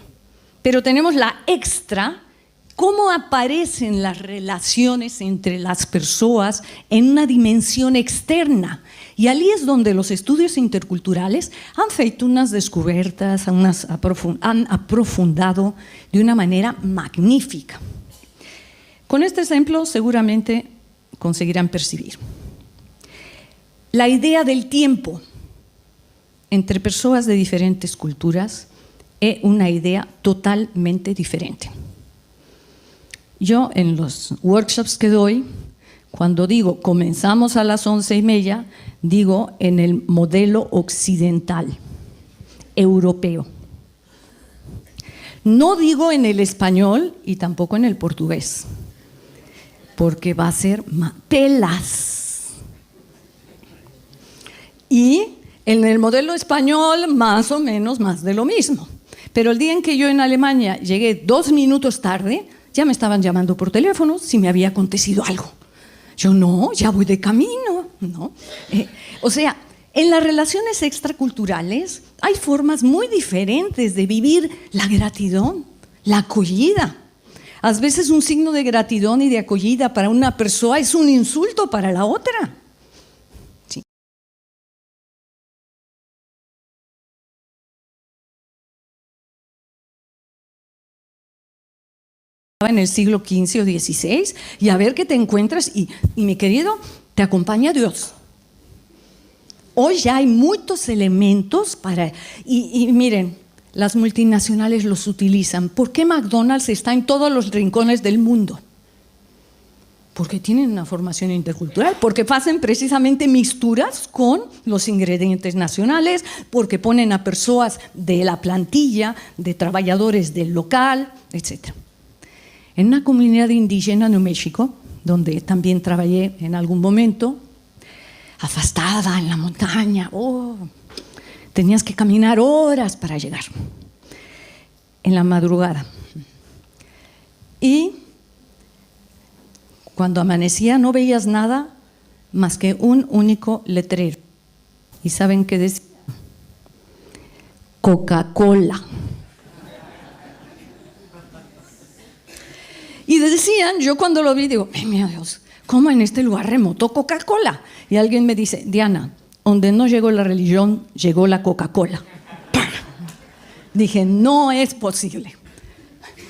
pero tenemos la extra, cómo aparecen las relaciones entre las personas en una dimensión externa. Y allí es donde los estudios interculturales han feito unas descubiertas, han aprofundado de una manera magnífica. Con este ejemplo seguramente conseguirán percibir. La idea del tiempo entre personas de diferentes culturas es una idea totalmente diferente. Yo en los workshops que doy, cuando digo comenzamos a las 11:30, digo en el modelo occidental, europeo. No digo en el español y tampoco en el portugués, porque va a ser pelas. Y en el modelo español más o menos más de lo mismo. Pero el día en que yo en Alemania llegué 2 minutos tarde, ya me estaban llamando por teléfono si me había acontecido algo. Yo no, ya voy de camino, ¿no? O sea, en las relaciones extraculturales hay formas muy diferentes de vivir la gratitud, la acogida. A veces un signo de gratitud y de acogida para una persona es un insulto para la otra. Sí. En el siglo XV o XVI y a ver qué te encuentras y mi querido, te acompaña Dios. Hoy ya hay muchos elementos para… Y miren, las multinacionales los utilizan. ¿Por qué McDonald's está en todos los rincones del mundo? Porque tienen una formación intercultural, porque hacen precisamente mixturas con los ingredientes nacionales, porque ponen a personas de la plantilla, de trabajadores del local, etc. En una comunidad indígena en México, donde también trabajé en algún momento, afastada en la montaña, tenías que caminar horas para llegar, en la madrugada. Y cuando amanecía no veías nada más que un único letrero. ¿Y saben qué decía? Coca-Cola. Y decían, yo cuando lo vi digo, mira Dios, ¿cómo en este lugar remoto Coca-Cola? Y alguien me dice, Diana, donde no llegó la religión, llegó la Coca-Cola. Dije, no es posible,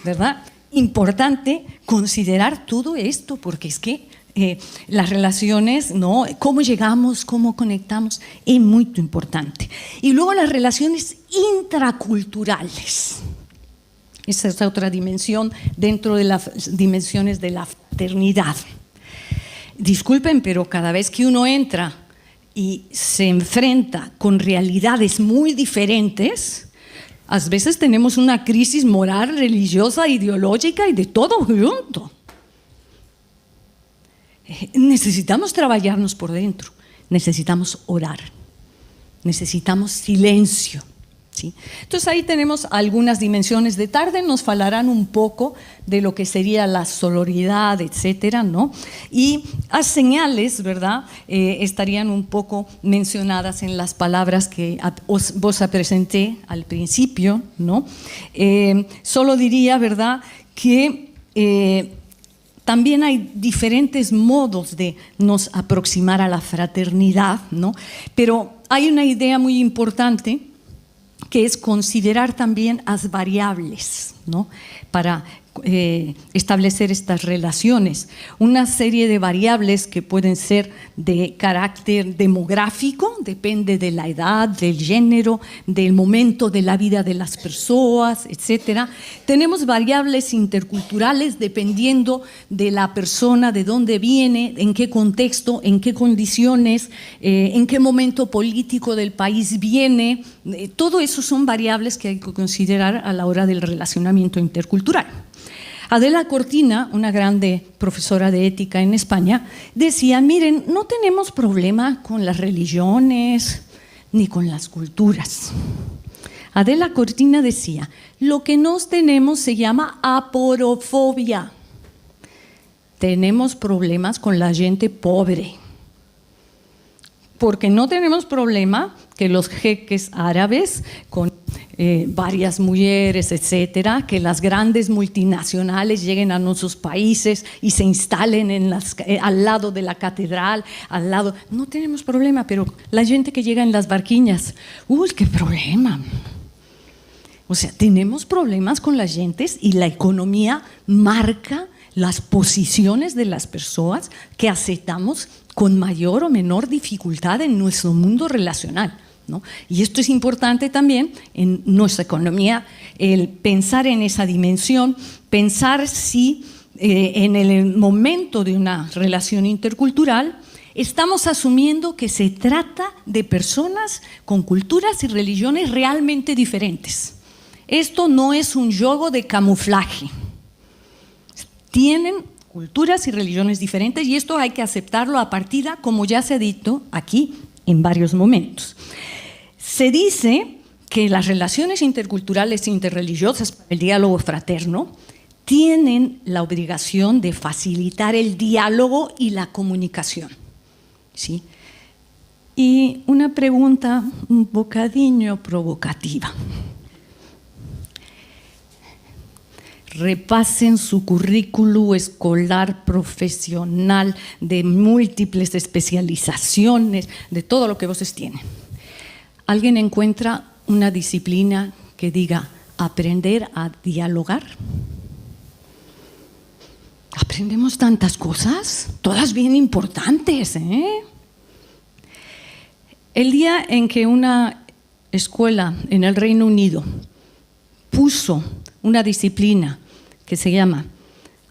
¿verdad? Importante considerar todo esto, porque es que las relaciones, ¿no? Cómo llegamos, cómo conectamos, es muy importante. Y luego las relaciones intraculturales. Esa es otra dimensión dentro de las dimensiones de la fraternidad. Disculpen, pero cada vez que uno entra y se enfrenta con realidades muy diferentes, a veces tenemos una crisis moral, religiosa, ideológica y de todo junto. Necesitamos trabajarnos por dentro, necesitamos orar, necesitamos silencio. ¿Sí? Entonces ahí tenemos algunas dimensiones. De tarde nos hablarán un poco de lo que sería la sororidad, etcétera, ¿no? Y las señales, ¿verdad? Estarían un poco mencionadas en las palabras que vos presenté al principio, ¿no? Solo diría, ¿verdad?, que también hay diferentes modos de nos aproximar a la fraternidad, ¿no? Pero hay una idea muy importante que es considerar también las variables, ¿no? Para establecer estas relaciones. Una serie de variables que pueden ser de carácter demográfico, depende de la edad, del género, del momento de la vida de las personas, etc. Tenemos variables interculturales dependiendo de la persona, de dónde viene, en qué contexto, en qué condiciones, en qué momento político del país viene. Todo eso son variables que hay que considerar a la hora del relacionamiento intercultural. Adela Cortina, una grande profesora de ética en España, decía, miren, no tenemos problema con las religiones ni con las culturas. Adela Cortina decía, lo que nos tenemos se llama aporofobia. Tenemos problemas con la gente pobre. Porque no tenemos problema que los jeques árabes con varias mujeres, etcétera, que las grandes multinacionales lleguen a nuestros países y se instalen al lado de la catedral, al lado. No tenemos problema, pero la gente que llega en las barquiñas, ¡uy, qué problema! O sea, tenemos problemas con las gentes y la economía marca las posiciones de las personas que aceptamos con mayor o menor dificultad en nuestro mundo relacional, ¿no? Y esto es importante también en nuestra economía, el pensar en esa dimensión, pensar si en el momento de una relación intercultural estamos asumiendo que se trata de personas con culturas y religiones realmente diferentes. Esto no es un juego de camuflaje. Tienen culturas y religiones diferentes y esto hay que aceptarlo a partida, como ya se ha dicho aquí en varios momentos. Se dice que las relaciones interculturales e interreligiosas para el diálogo fraterno tienen la obligación de facilitar el diálogo y la comunicación, ¿sí? Y una pregunta un bocadillo provocativa. Repasen su currículo escolar, profesional, de múltiples especializaciones, de todo lo que ustedes tienen. ¿Alguien encuentra una disciplina que diga aprender a dialogar? Aprendemos tantas cosas, todas bien importantes, ¿eh? El día en que una escuela en el Reino Unido puso una disciplina que se llama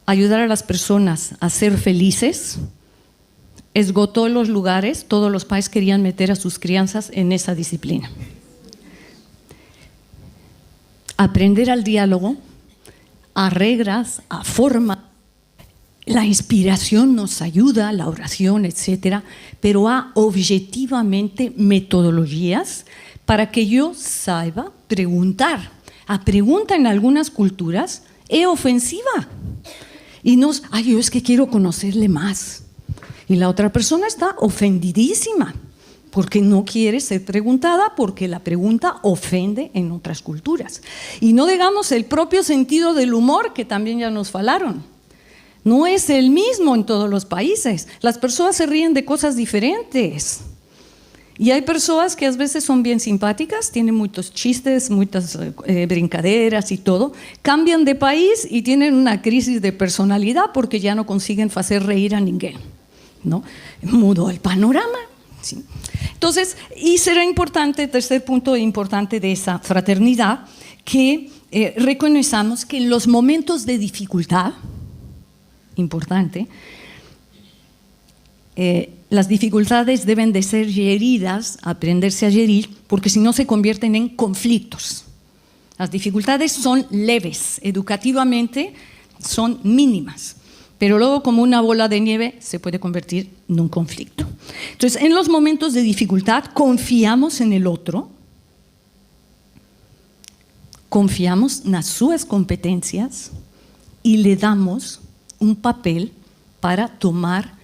ayudar a las personas a ser felices, esgotó los lugares, todos los países querían meter a sus crianzas en esa disciplina. Aprender al diálogo, a reglas, a forma, la inspiración nos ayuda, la oración, etcétera, pero a objetivamente metodologías para que yo saiba preguntar. A pregunta en algunas culturas es ofensiva y nos, yo es que quiero conocerle más. Y la otra persona está ofendidísima porque no quiere ser preguntada, porque la pregunta ofende en otras culturas. Y no digamos el propio sentido del humor, que también ya nos falaron. No es el mismo en todos los países. Las personas se ríen de cosas diferentes. Y hay personas que a veces son bien simpáticas, tienen muchos chistes, muchas brincaderas y todo, cambian de país y tienen una crisis de personalidad porque ya no consiguen hacer reír a ninguém, ¿no? Mudó el panorama. Sí. Entonces, y será importante, tercer punto importante de esa fraternidad, que reconozcamos que en los momentos de dificultad, importante, las dificultades deben de ser geridas, aprenderse a gerir, porque si no se convierten en conflictos. Las dificultades son leves, educativamente son mínimas, pero luego como una bola de nieve se puede convertir en un conflicto. Entonces, en los momentos de dificultad confiamos en el otro, confiamos en sus competencias y le damos un papel para tomar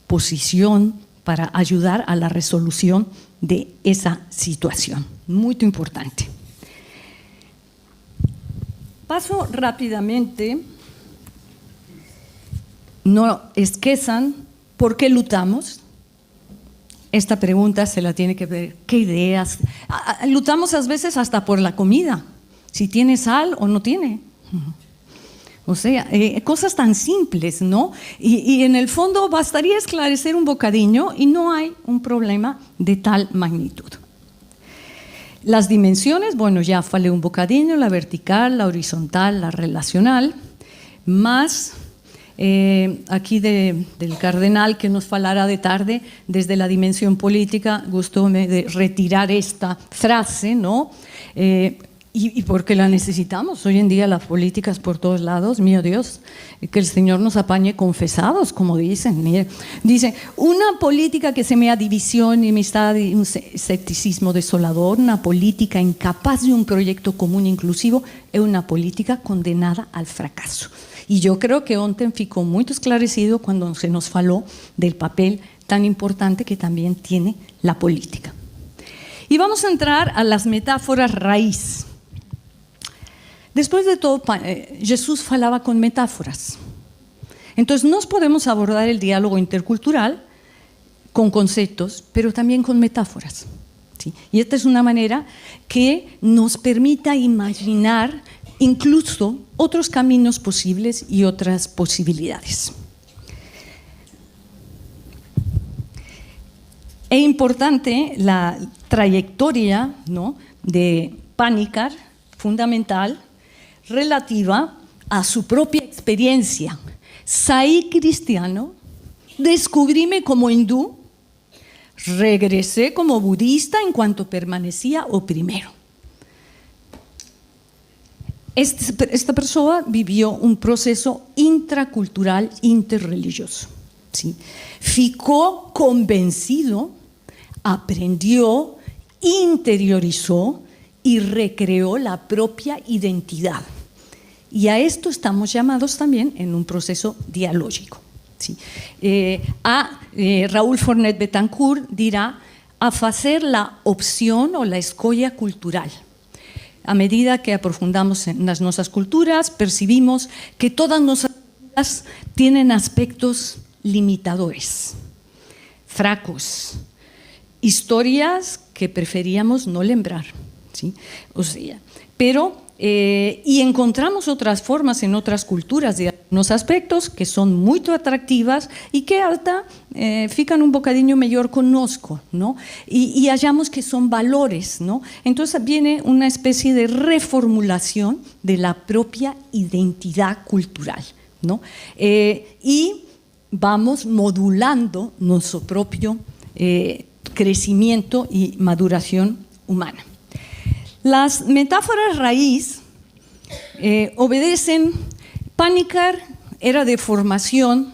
posición, para ayudar a la resolución de esa situación. Muy importante. Paso rápidamente. No esquezan por qué lutamos. Esta pregunta se la tiene que ver. ¿Qué ideas? Lutamos a veces hasta por la comida. Si tiene sal o no tiene. O sea, cosas tan simples, ¿no? Y en el fondo bastaría esclarecer un bocadillo y no hay un problema de tal magnitud. Las dimensiones, bueno, ya falé un bocadillo, la vertical, la horizontal, la relacional, más aquí del cardenal que nos falará de tarde desde la dimensión política, gustóme de retirar esta frase, ¿no? Y porque la necesitamos. Hoy en día las políticas por todos lados, mío Dios, que el Señor nos apañe confesados, como dicen. Mire, dice, una política que semea división, enemistad y un escepticismo desolador, una política incapaz de un proyecto común inclusivo, es una política condenada al fracaso. Y yo creo que ontem ficou muito esclarecido cuando se nos faló del papel tan importante que también tiene la política. Y vamos a entrar a las metáforas raíz. Después de todo, Jesús falaba con metáforas. Entonces, nos podemos abordar el diálogo intercultural con conceptos, pero también con metáforas, ¿sí? Y esta es una manera que nos permita imaginar incluso otros caminos posibles y otras posibilidades. Es importante la trayectoria, ¿no?, de Panikkar, fundamental, relativa a su propia experiencia. Saí cristiano, descubríme como hindú, regresé como budista en cuanto permanecía oprimero. Esta persona vivió un proceso intracultural, interreligioso, ¿sí? Ficó convencido, aprendió, interiorizó y recreó la propia identidad. Y a esto estamos llamados también en un proceso dialógico, ¿sí? Raúl Fornet Betancourt dirá a hacer la opción o la escolla cultural. A medida que aprofundamos en las nuestras culturas, percibimos que todas nuestras culturas tienen aspectos limitadores, fracos, historias que preferíamos no lembrar, ¿sí? O sea, pero y encontramos otras formas en otras culturas de algunos aspectos que son muy atractivas y que alta fican un bocadillo mejor conozco, ¿no? Y hallamos que son valores, ¿no? Entonces viene una especie de reformulación de la propia identidad cultural, ¿no? Y vamos modulando nuestro propio crecimiento y maduración humana. Las metáforas raíz obedecen. Panikkar era de formación,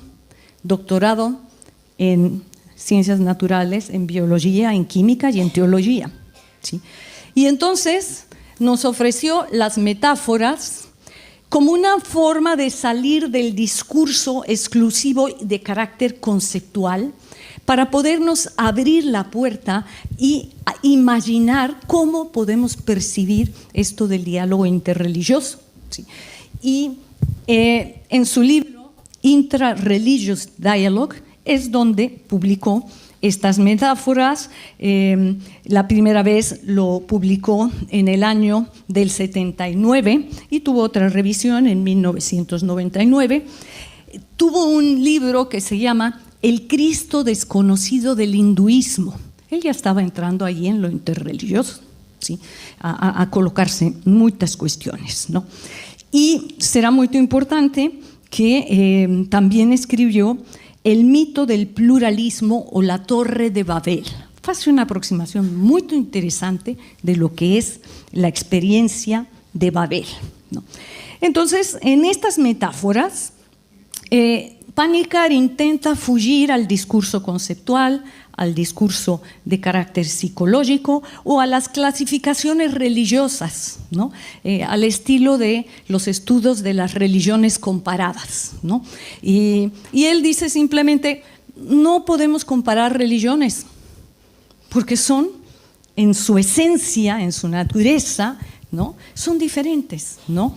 doctorado en ciencias naturales, en biología, en química y en teología, ¿sí? Y entonces nos ofreció las metáforas como una forma de salir del discurso exclusivo de carácter conceptual para podernos abrir la puerta y imaginar cómo podemos percibir esto del diálogo interreligioso, ¿sí? Y en su libro Intra-Religious Dialogue es donde publicó estas metáforas. La primera vez lo publicó en el año del 79 y tuvo otra revisión en 1999. Tuvo un libro que se llama El Cristo desconocido del hinduismo. Él ya estaba entrando ahí en lo interreligioso, ¿sí? a colocarse muchas cuestiones, ¿no? Y será muy importante que también escribió El mito del pluralismo o la Torre de Babel. Hace una aproximación muy interesante de lo que es la experiencia de Babel, ¿no? Entonces, en estas metáforas, Panikkar intenta fugir al discurso conceptual, al discurso de carácter psicológico o a las clasificaciones religiosas, ¿no? Al estilo de los estudios de las religiones comparadas, ¿no? Y él dice simplemente, no podemos comparar religiones porque son, en su esencia, en su naturaleza, ¿no?, son diferentes, ¿no?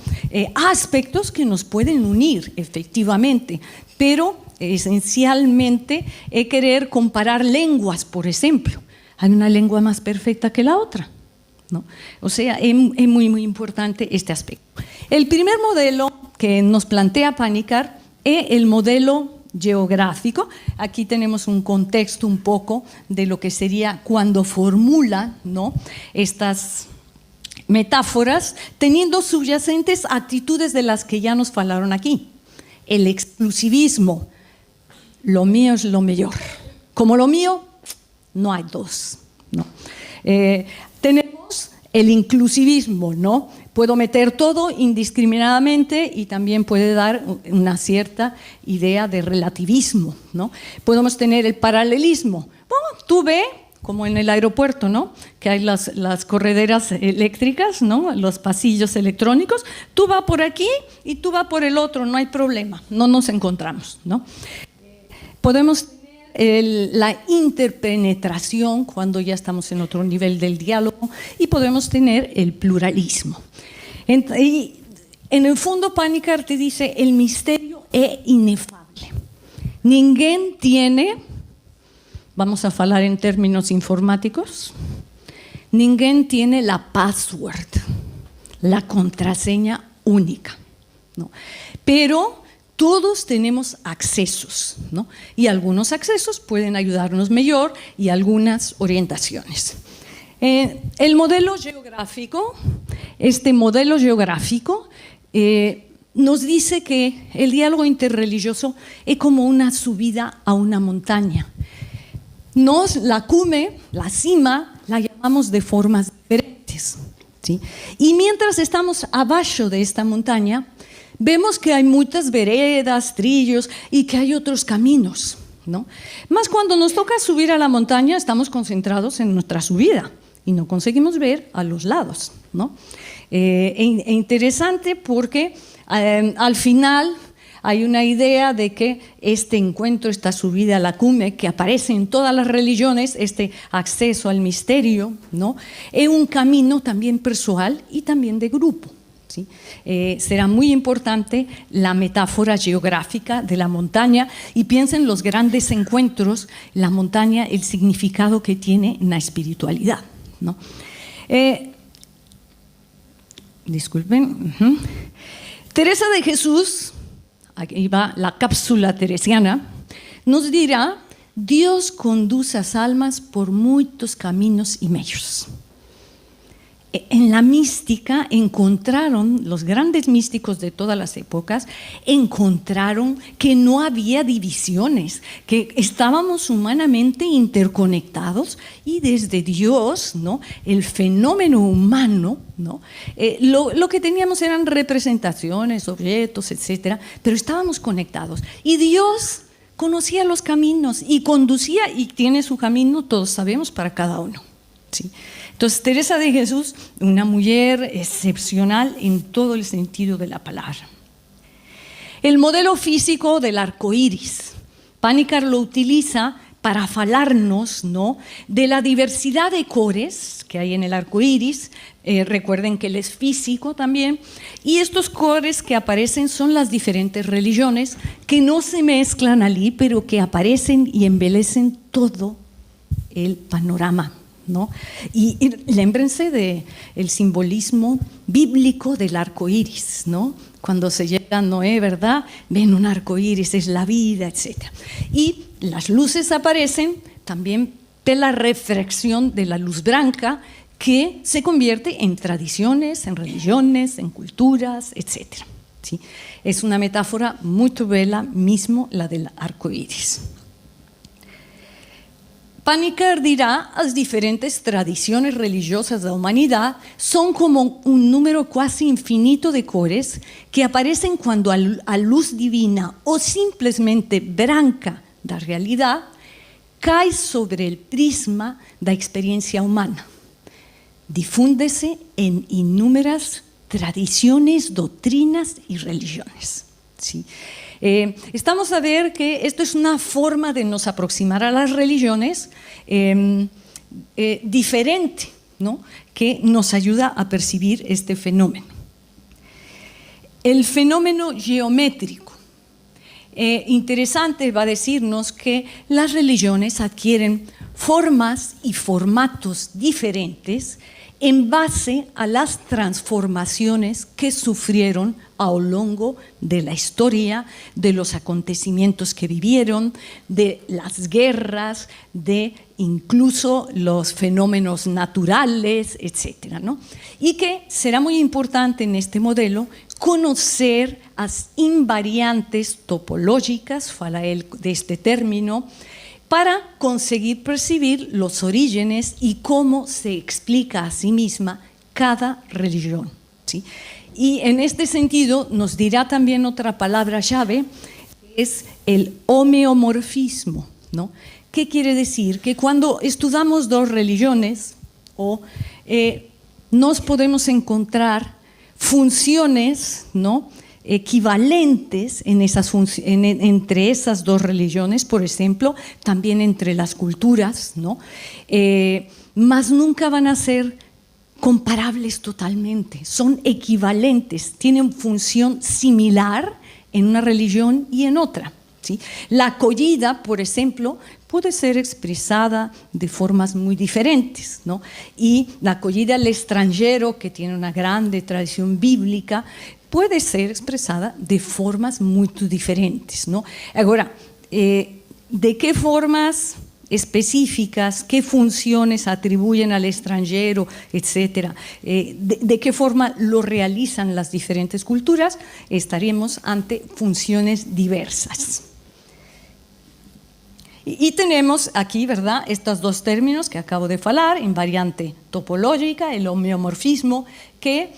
Aspectos que nos pueden unir, efectivamente, pero esencialmente querer comparar lenguas, por ejemplo. Hay una lengua más perfecta que la otra, ¿no? O sea, es muy, muy importante este aspecto. El primer modelo que nos plantea Panikkar es el modelo geográfico. Aquí tenemos un contexto un poco de lo que sería cuando formula, ¿no?, estas metáforas, teniendo subyacentes actitudes de las que ya nos hablaron aquí. El exclusivismo, lo mío es lo mejor. Como lo mío, no hay dos, ¿no? Tenemos el inclusivismo, ¿no? Puedo meter todo indiscriminadamente y también puede dar una cierta idea de relativismo, ¿no? Podemos tener el paralelismo. Bueno, tú ve, como en el aeropuerto, ¿no?, que hay las correderas eléctricas, ¿no?, los pasillos electrónicos. Tú vas por aquí y tú vas por el otro, no hay problema, no nos encontramos, ¿no? Podemos la interpenetración cuando ya estamos en otro nivel del diálogo y podemos tener el pluralismo. Y en el fondo Panikkar te dice el misterio es inefable. Ninguém tiene, vamos a hablar en términos informáticos, ninguém tiene la password, la contraseña única, ¿no? Pero todos tenemos accesos, ¿no? Y algunos accesos pueden ayudarnos mejor y algunas orientaciones. El modelo geográfico, este modelo geográfico nos dice que el diálogo interreligioso es como una subida a una montaña. La cume, la cima, la llamamos de formas diferentes, ¿sí? Y mientras estamos abajo de esta montaña, vemos que hay muchas veredas, trillos y que hay otros caminos, ¿no? Más cuando nos toca subir a la montaña, estamos concentrados en nuestra subida y no conseguimos ver a los lados, ¿no? Interesante porque al final hay una idea de que este encuentro, esta subida a la cumbre, que aparece en todas las religiones, este acceso al misterio, ¿no?, es un camino también personal y también de grupo. ¿Sí? Será muy importante la metáfora geográfica de la montaña y piensen los grandes encuentros, la montaña, el significado que tiene en la espiritualidad, ¿no? Disculpen. Teresa de Jesús, aquí va la cápsula teresiana, nos dirá: Dios conduce a las almas por muchos caminos y medios. En la mística encontraron, los grandes místicos de todas las épocas, encontraron que no había divisiones, que estábamos humanamente interconectados y desde Dios, ¿no?, el fenómeno humano, ¿no?, lo que teníamos eran representaciones, objetos, etcétera, pero estábamos conectados. Y Dios conocía los caminos y conducía, y tiene su camino, todos sabemos, para cada uno, ¿sí? Entonces, Teresa de Jesús, una mujer excepcional en todo el sentido de la palabra. El modelo físico del arco iris, Panikkar lo utiliza para hablarnos, ¿no?, de la diversidad de colores que hay en el arco iris. Recuerden que él es físico también, y estos colores que aparecen son las diferentes religiones que no se mezclan allí, pero que aparecen y embelecen todo el panorama, ¿no? Y lémbrense del simbolismo bíblico del arco iris, ¿no? Cuando se llega a Noé, ¿verdad?, ven un arco iris, es la vida, etc. Y las luces aparecen también de la refracción de la luz blanca, que se convierte en tradiciones, en religiones, en culturas, etc. ¿Sí? Es una metáfora muy bella mismo la del arco iris. Panikkar dirá: las diferentes tradiciones religiosas de la humanidad son como un número casi infinito de colores que aparecen cuando a luz divina o simplemente blanca da realidad cae sobre el prisma da experiencia humana. Difúndese en innumerables tradiciones, doctrinas y religiones, ¿sí? Estamos a ver que esto es una forma de nos aproximar a las religiones diferente, ¿no?, que nos ayuda a percibir este fenómeno. El fenómeno geométrico. Interesante, va a decirnos que las religiones adquieren formas y formatos diferentes en base a las transformaciones que sufrieron a lo largo de la historia, de los acontecimientos que vivieron, de las guerras, de incluso los fenómenos naturales, etcétera, ¿no? Y que será muy importante en este modelo conocer las invariantes topológicas, fala él de este término, para conseguir percibir los orígenes y cómo se explica a sí misma cada religión, ¿sí? Y en este sentido nos dirá también otra palabra llave, que es el homeomorfismo, ¿no? ¿Qué quiere decir? Que cuando estudiamos dos religiones, nos podemos encontrar funciones, ¿no?, equivalentes en entre esas dos religiones, por ejemplo, también entre las culturas, ¿no? Mas nunca van a ser comparables totalmente, son equivalentes, tienen función similar en una religión y en otra, ¿sí? La acogida, por ejemplo, puede ser expresada de formas muy diferentes, ¿no? Y la acogida al extranjero, que tiene una grande tradición bíblica, puede ser expresada de formas muy diferentes, ¿no? Ahora, ¿de qué formas específicas, qué funciones atribuyen al extranjero, etcétera? ¿De qué forma lo realizan las diferentes culturas? Estaremos ante funciones diversas. Y tenemos aquí, ¿verdad?, estos dos términos que acabo de hablar, invariante topológica, el homeomorfismo, que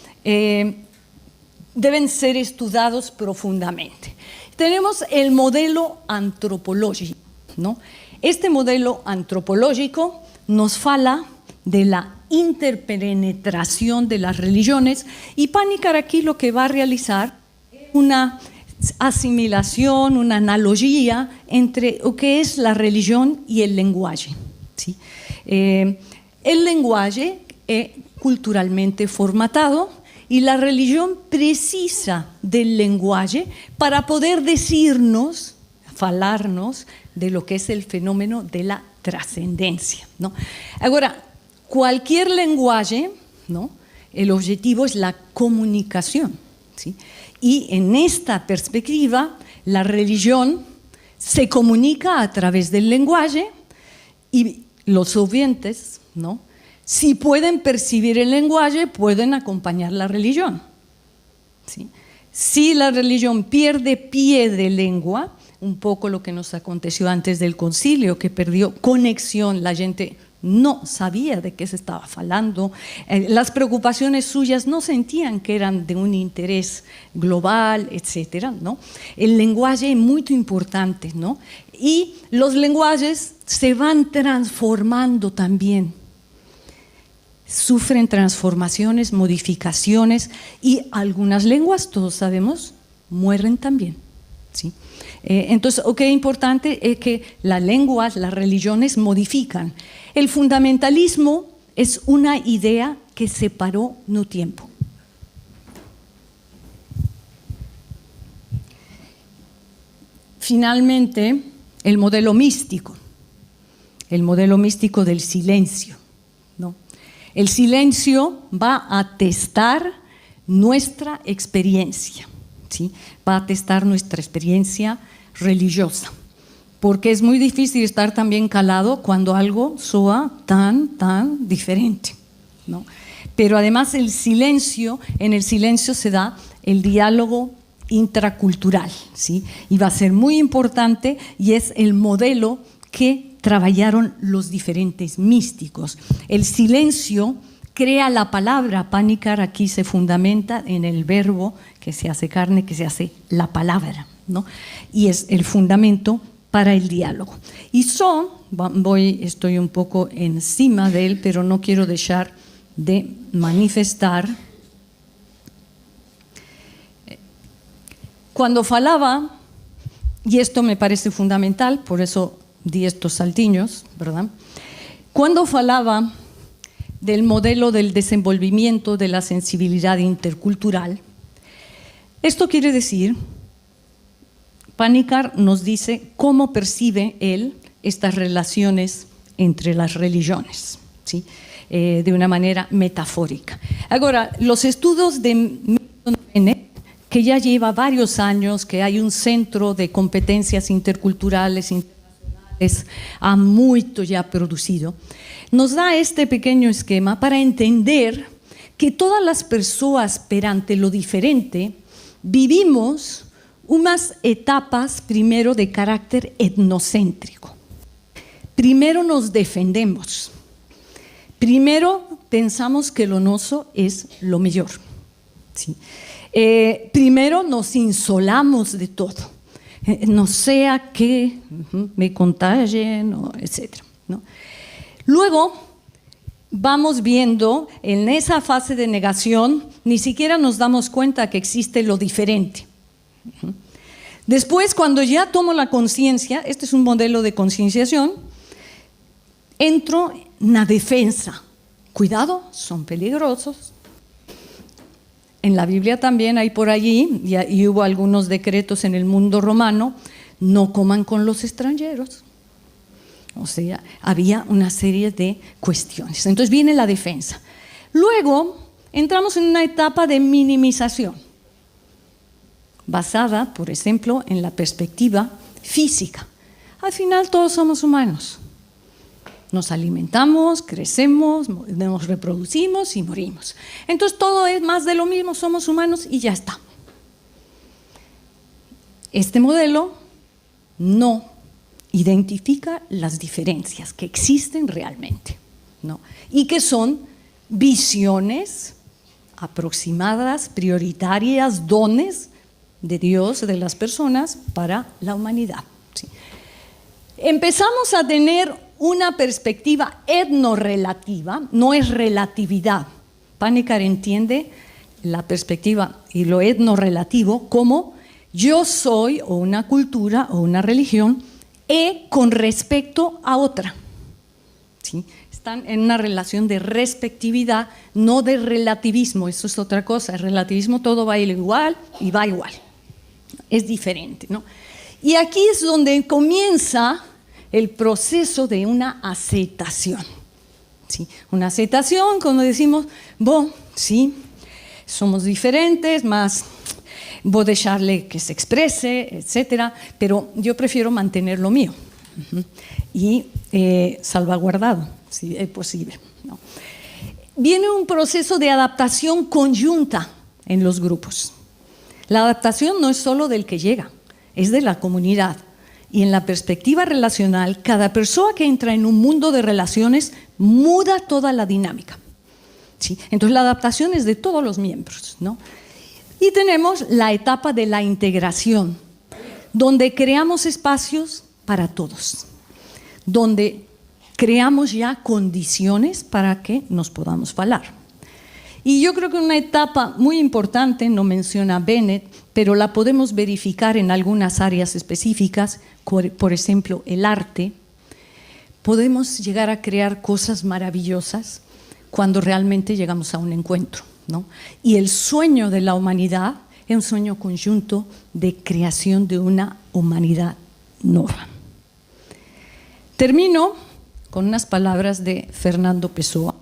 deben ser estudiados profundamente. Tenemos el modelo antropológico, ¿no? Este modelo antropológico nos fala de la interpenetración de las religiones y Panikkar aquí lo que va a realizar es una asimilación, una analogía entre lo que es la religión y el lenguaje, ¿sí? El lenguaje es culturalmente formatado y la religión precisa del lenguaje para poder decirnos, falarnos de lo que es el fenómeno de la trascendencia, ¿no? Ahora, cualquier lenguaje, ¿no?, el objetivo es la comunicación, ¿sí? Y en esta perspectiva, la religión se comunica a través del lenguaje y los oyentes, ¿no?, si pueden percibir el lenguaje, pueden acompañar la religión, ¿sí? Si la religión pierde pie de lengua, un poco lo que nos aconteció antes del concilio, que perdió conexión, la gente no sabía de qué se estaba hablando, las preocupaciones suyas no sentían que eran de un interés global, etcétera, ¿no? El lenguaje es muy importante, ¿no? Y los lenguajes se van transformando también, sufren transformaciones, modificaciones y algunas lenguas, todos sabemos, mueren también, ¿sí? Entonces, lo que es importante es que las lenguas, las religiones modifican. El fundamentalismo es una idea que separó no tiempo. Finalmente, el modelo místico del silencio, ¿no? El silencio va a testar nuestra experiencia, ¿sí? Va a testar nuestra experiencia religiosa, porque es muy difícil estar tan bien calado cuando algo soa tan diferente, ¿no? Pero además en el silencio se da el diálogo intracultural, ¿sí? Y va a ser muy importante y es el modelo que trabajaron los diferentes místicos. El silencio crea la palabra. Panikkar aquí se fundamenta en el verbo que se hace carne, que se hace la palabra, ¿no? Y es el fundamento para el diálogo. Y estoy un poco encima de él, pero no quiero dejar de manifestar. Cuando falaba, y esto me parece fundamental, por eso di estos saltiños, ¿verdad? Cuando falaba del modelo del desenvolvimiento de la sensibilidad intercultural, esto quiere decir, Panikkar nos dice cómo percibe él estas relaciones entre las religiones, ¿sí? de una manera metafórica. Ahora, los estudios de Milton Bennett, que ya lleva varios años, que hay un centro de competencias interculturales internacionales, ha mucho ya producido, nos da este pequeño esquema para entender que todas las personas perante lo diferente vivimos unas etapas primero de carácter etnocéntrico. Primero nos defendemos. Primero pensamos que lo nuestro es lo mejor. ¿Sí? Primero nos insolamos de todo. No sea que me contagien, etc. ¿no? Luego vamos viendo en esa fase de negación, ni siquiera nos damos cuenta que existe lo diferente. Después, cuando ya tomo la conciencia, este es un modelo de concienciación, entro en la defensa. Cuidado, son peligrosos. En la Biblia también hay por allí, y hubo algunos decretos en el mundo romano, no coman con los extranjeros. O sea, había una serie de cuestiones. Entonces viene la defensa. Luego entramos en una etapa de minimización, basada, por ejemplo, en la perspectiva física. Al final todos somos humanos. Nos alimentamos, crecemos, nos reproducimos y morimos. Entonces todo es más de lo mismo, somos humanos y ya está. Este modelo no identifica las diferencias que existen realmente, ¿no? Y que son visiones aproximadas, prioritarias, dones de Dios, de las personas, para la humanidad. ¿Sí? Empezamos a tener una perspectiva etnorrelativa, no es relatividad. Panikkar entiende la perspectiva y lo etnorrelativo como yo soy o una cultura o una religión con respecto a otra. ¿Sí? Están en una relación de respectividad, no de relativismo. Eso es otra cosa. El relativismo todo va igual y va igual. Es diferente, ¿no? Y aquí es donde comienza el proceso de una aceptación. ¿Sí? Una aceptación cuando decimos, sí, somos diferentes, más voy a dejarle que se exprese, etcétera, pero yo prefiero mantener lo mío y salvaguardado, si es posible, ¿no? Viene un proceso de adaptación conjunta en los grupos. La adaptación no es solo del que llega, es de la comunidad. Y en la perspectiva relacional, cada persona que entra en un mundo de relaciones muda toda la dinámica. ¿Sí? Entonces la adaptación es de todos los miembros, ¿no? Y tenemos la etapa de la integración, donde creamos espacios para todos, donde creamos ya condiciones para que nos podamos hablar. Y yo creo que una etapa muy importante, no menciona Bennett, pero la podemos verificar en algunas áreas específicas, por ejemplo, el arte. Podemos llegar a crear cosas maravillosas cuando realmente llegamos a un encuentro, ¿no? Y el sueño de la humanidad es un sueño conjunto de creación de una humanidad nueva. Termino con unas palabras de Fernando Pessoa.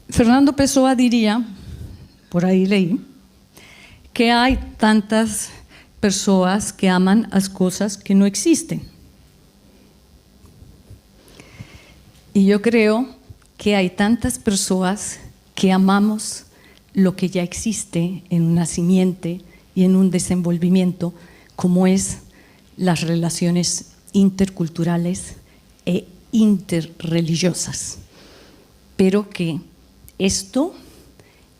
Fernando Pessoa diría, por ahí leí, que hay tantas personas que aman las cosas que no existen. Y yo creo que hay tantas personas que amamos lo que ya existe en un nacimiento y en un desenvolvimiento, como es las relaciones interculturales e interreligiosas. Pero que esto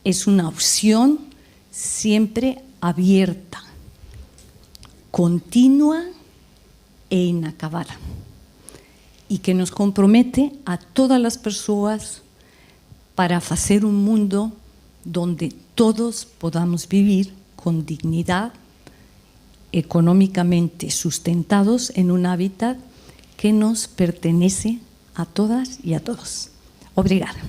es una opción siempre abierta, continua e inacabada, y que nos compromete a todas las personas para hacer un mundo donde todos podamos vivir con dignidad, económicamente sustentados en un hábitat que nos pertenece a todas y a todos. Obrigada.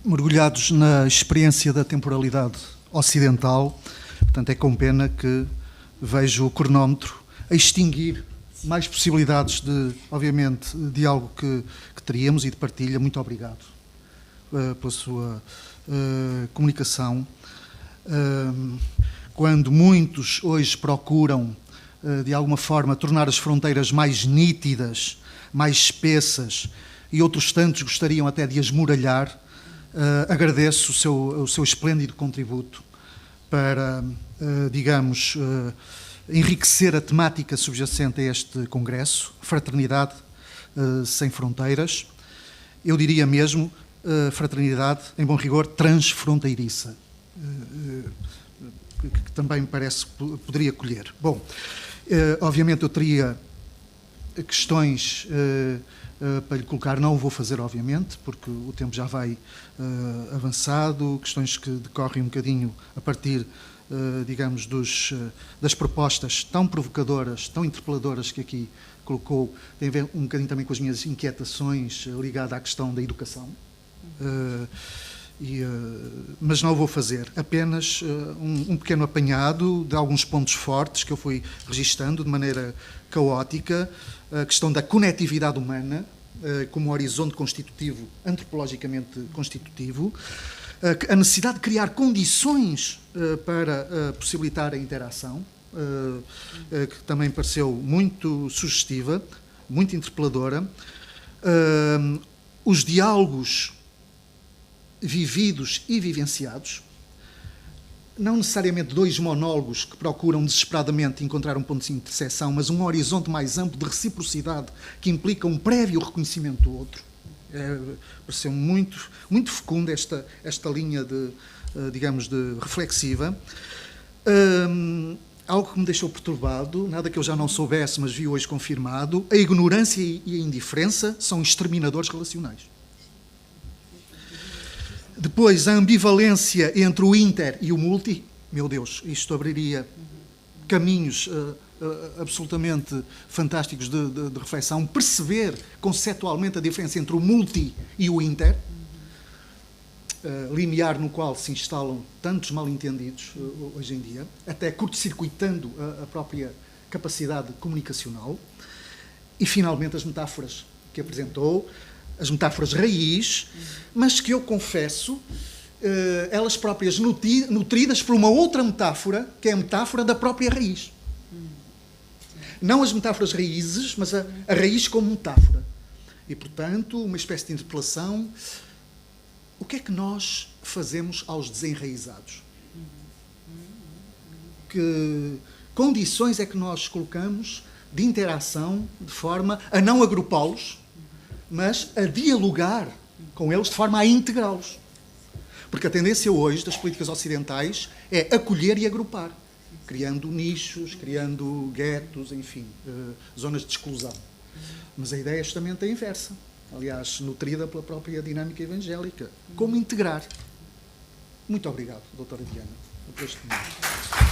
mergulhados na experiência da temporalidade ocidental, portanto é com pena que vejo o cronómetro a extinguir mais possibilidades de, obviamente, de algo que teríamos e de partilha. Muito obrigado pela sua comunicação. Quando muitos hoje procuram, de alguma forma, tornar as fronteiras mais nítidas, mais espessas, e outros tantos gostariam até de as muralhar, agradeço o seu esplêndido contributo para, digamos, enriquecer a temática subjacente a este Congresso, Fraternidade sem Fronteiras. Eu diria mesmo, fraternidade, em bom rigor, transfronteiriça, que também me parece que poderia colher. Bom, obviamente eu teria questões para lhe colocar, não o vou fazer, obviamente, porque o tempo já vai avançado, questões que decorrem um bocadinho a partir, digamos, das propostas tão provocadoras, tão interpeladoras que aqui colocou, tem a ver um bocadinho também com as minhas inquietações ligadas à questão da educação. Mas não o vou fazer, apenas um pequeno apanhado de alguns pontos fortes que eu fui registando de maneira caótica, a questão da conectividade humana como horizonte constitutivo, antropologicamente constitutivo, a necessidade de criar condições para possibilitar a interação, que também pareceu muito sugestiva, muito interpeladora, os diálogos vividos e vivenciados, não necessariamente dois monólogos que procuram desesperadamente encontrar um ponto de intersecção, mas um horizonte mais amplo de reciprocidade que implica um prévio reconhecimento do outro. Pareceu muito, muito fecunda esta linha de, digamos, de reflexiva. Algo que me deixou perturbado, nada que eu já não soubesse, mas vi hoje confirmado: a ignorância e a indiferença são exterminadores relacionais. Depois, a ambivalência entre o inter e o multi. Meu Deus, isto abriria caminhos absolutamente fantásticos de reflexão. Perceber conceptualmente a diferença entre o multi e o inter, limiar no qual se instalam tantos mal-entendidos hoje em dia, até curto-circuitando a própria capacidade comunicacional. E, finalmente, as metáforas que apresentou, as metáforas raiz, mas que eu confesso, elas próprias nutridas por uma outra metáfora, que é a metáfora da própria raiz. Não as metáforas raízes, mas a raiz como metáfora. E, portanto, uma espécie de interpelação. O que é que nós fazemos aos desenraizados? Que condições é que nós colocamos de interação, de forma a não agrupá-los, mas a dialogar com eles de forma a integrá-los? Porque a tendência hoje das políticas ocidentais é acolher e agrupar, criando nichos, criando guetos, enfim, zonas de exclusão. Mas a ideia é justamente a inversa, aliás, nutrida pela própria dinâmica evangélica. Como integrar? Muito obrigado, doutora Diana, por este momento.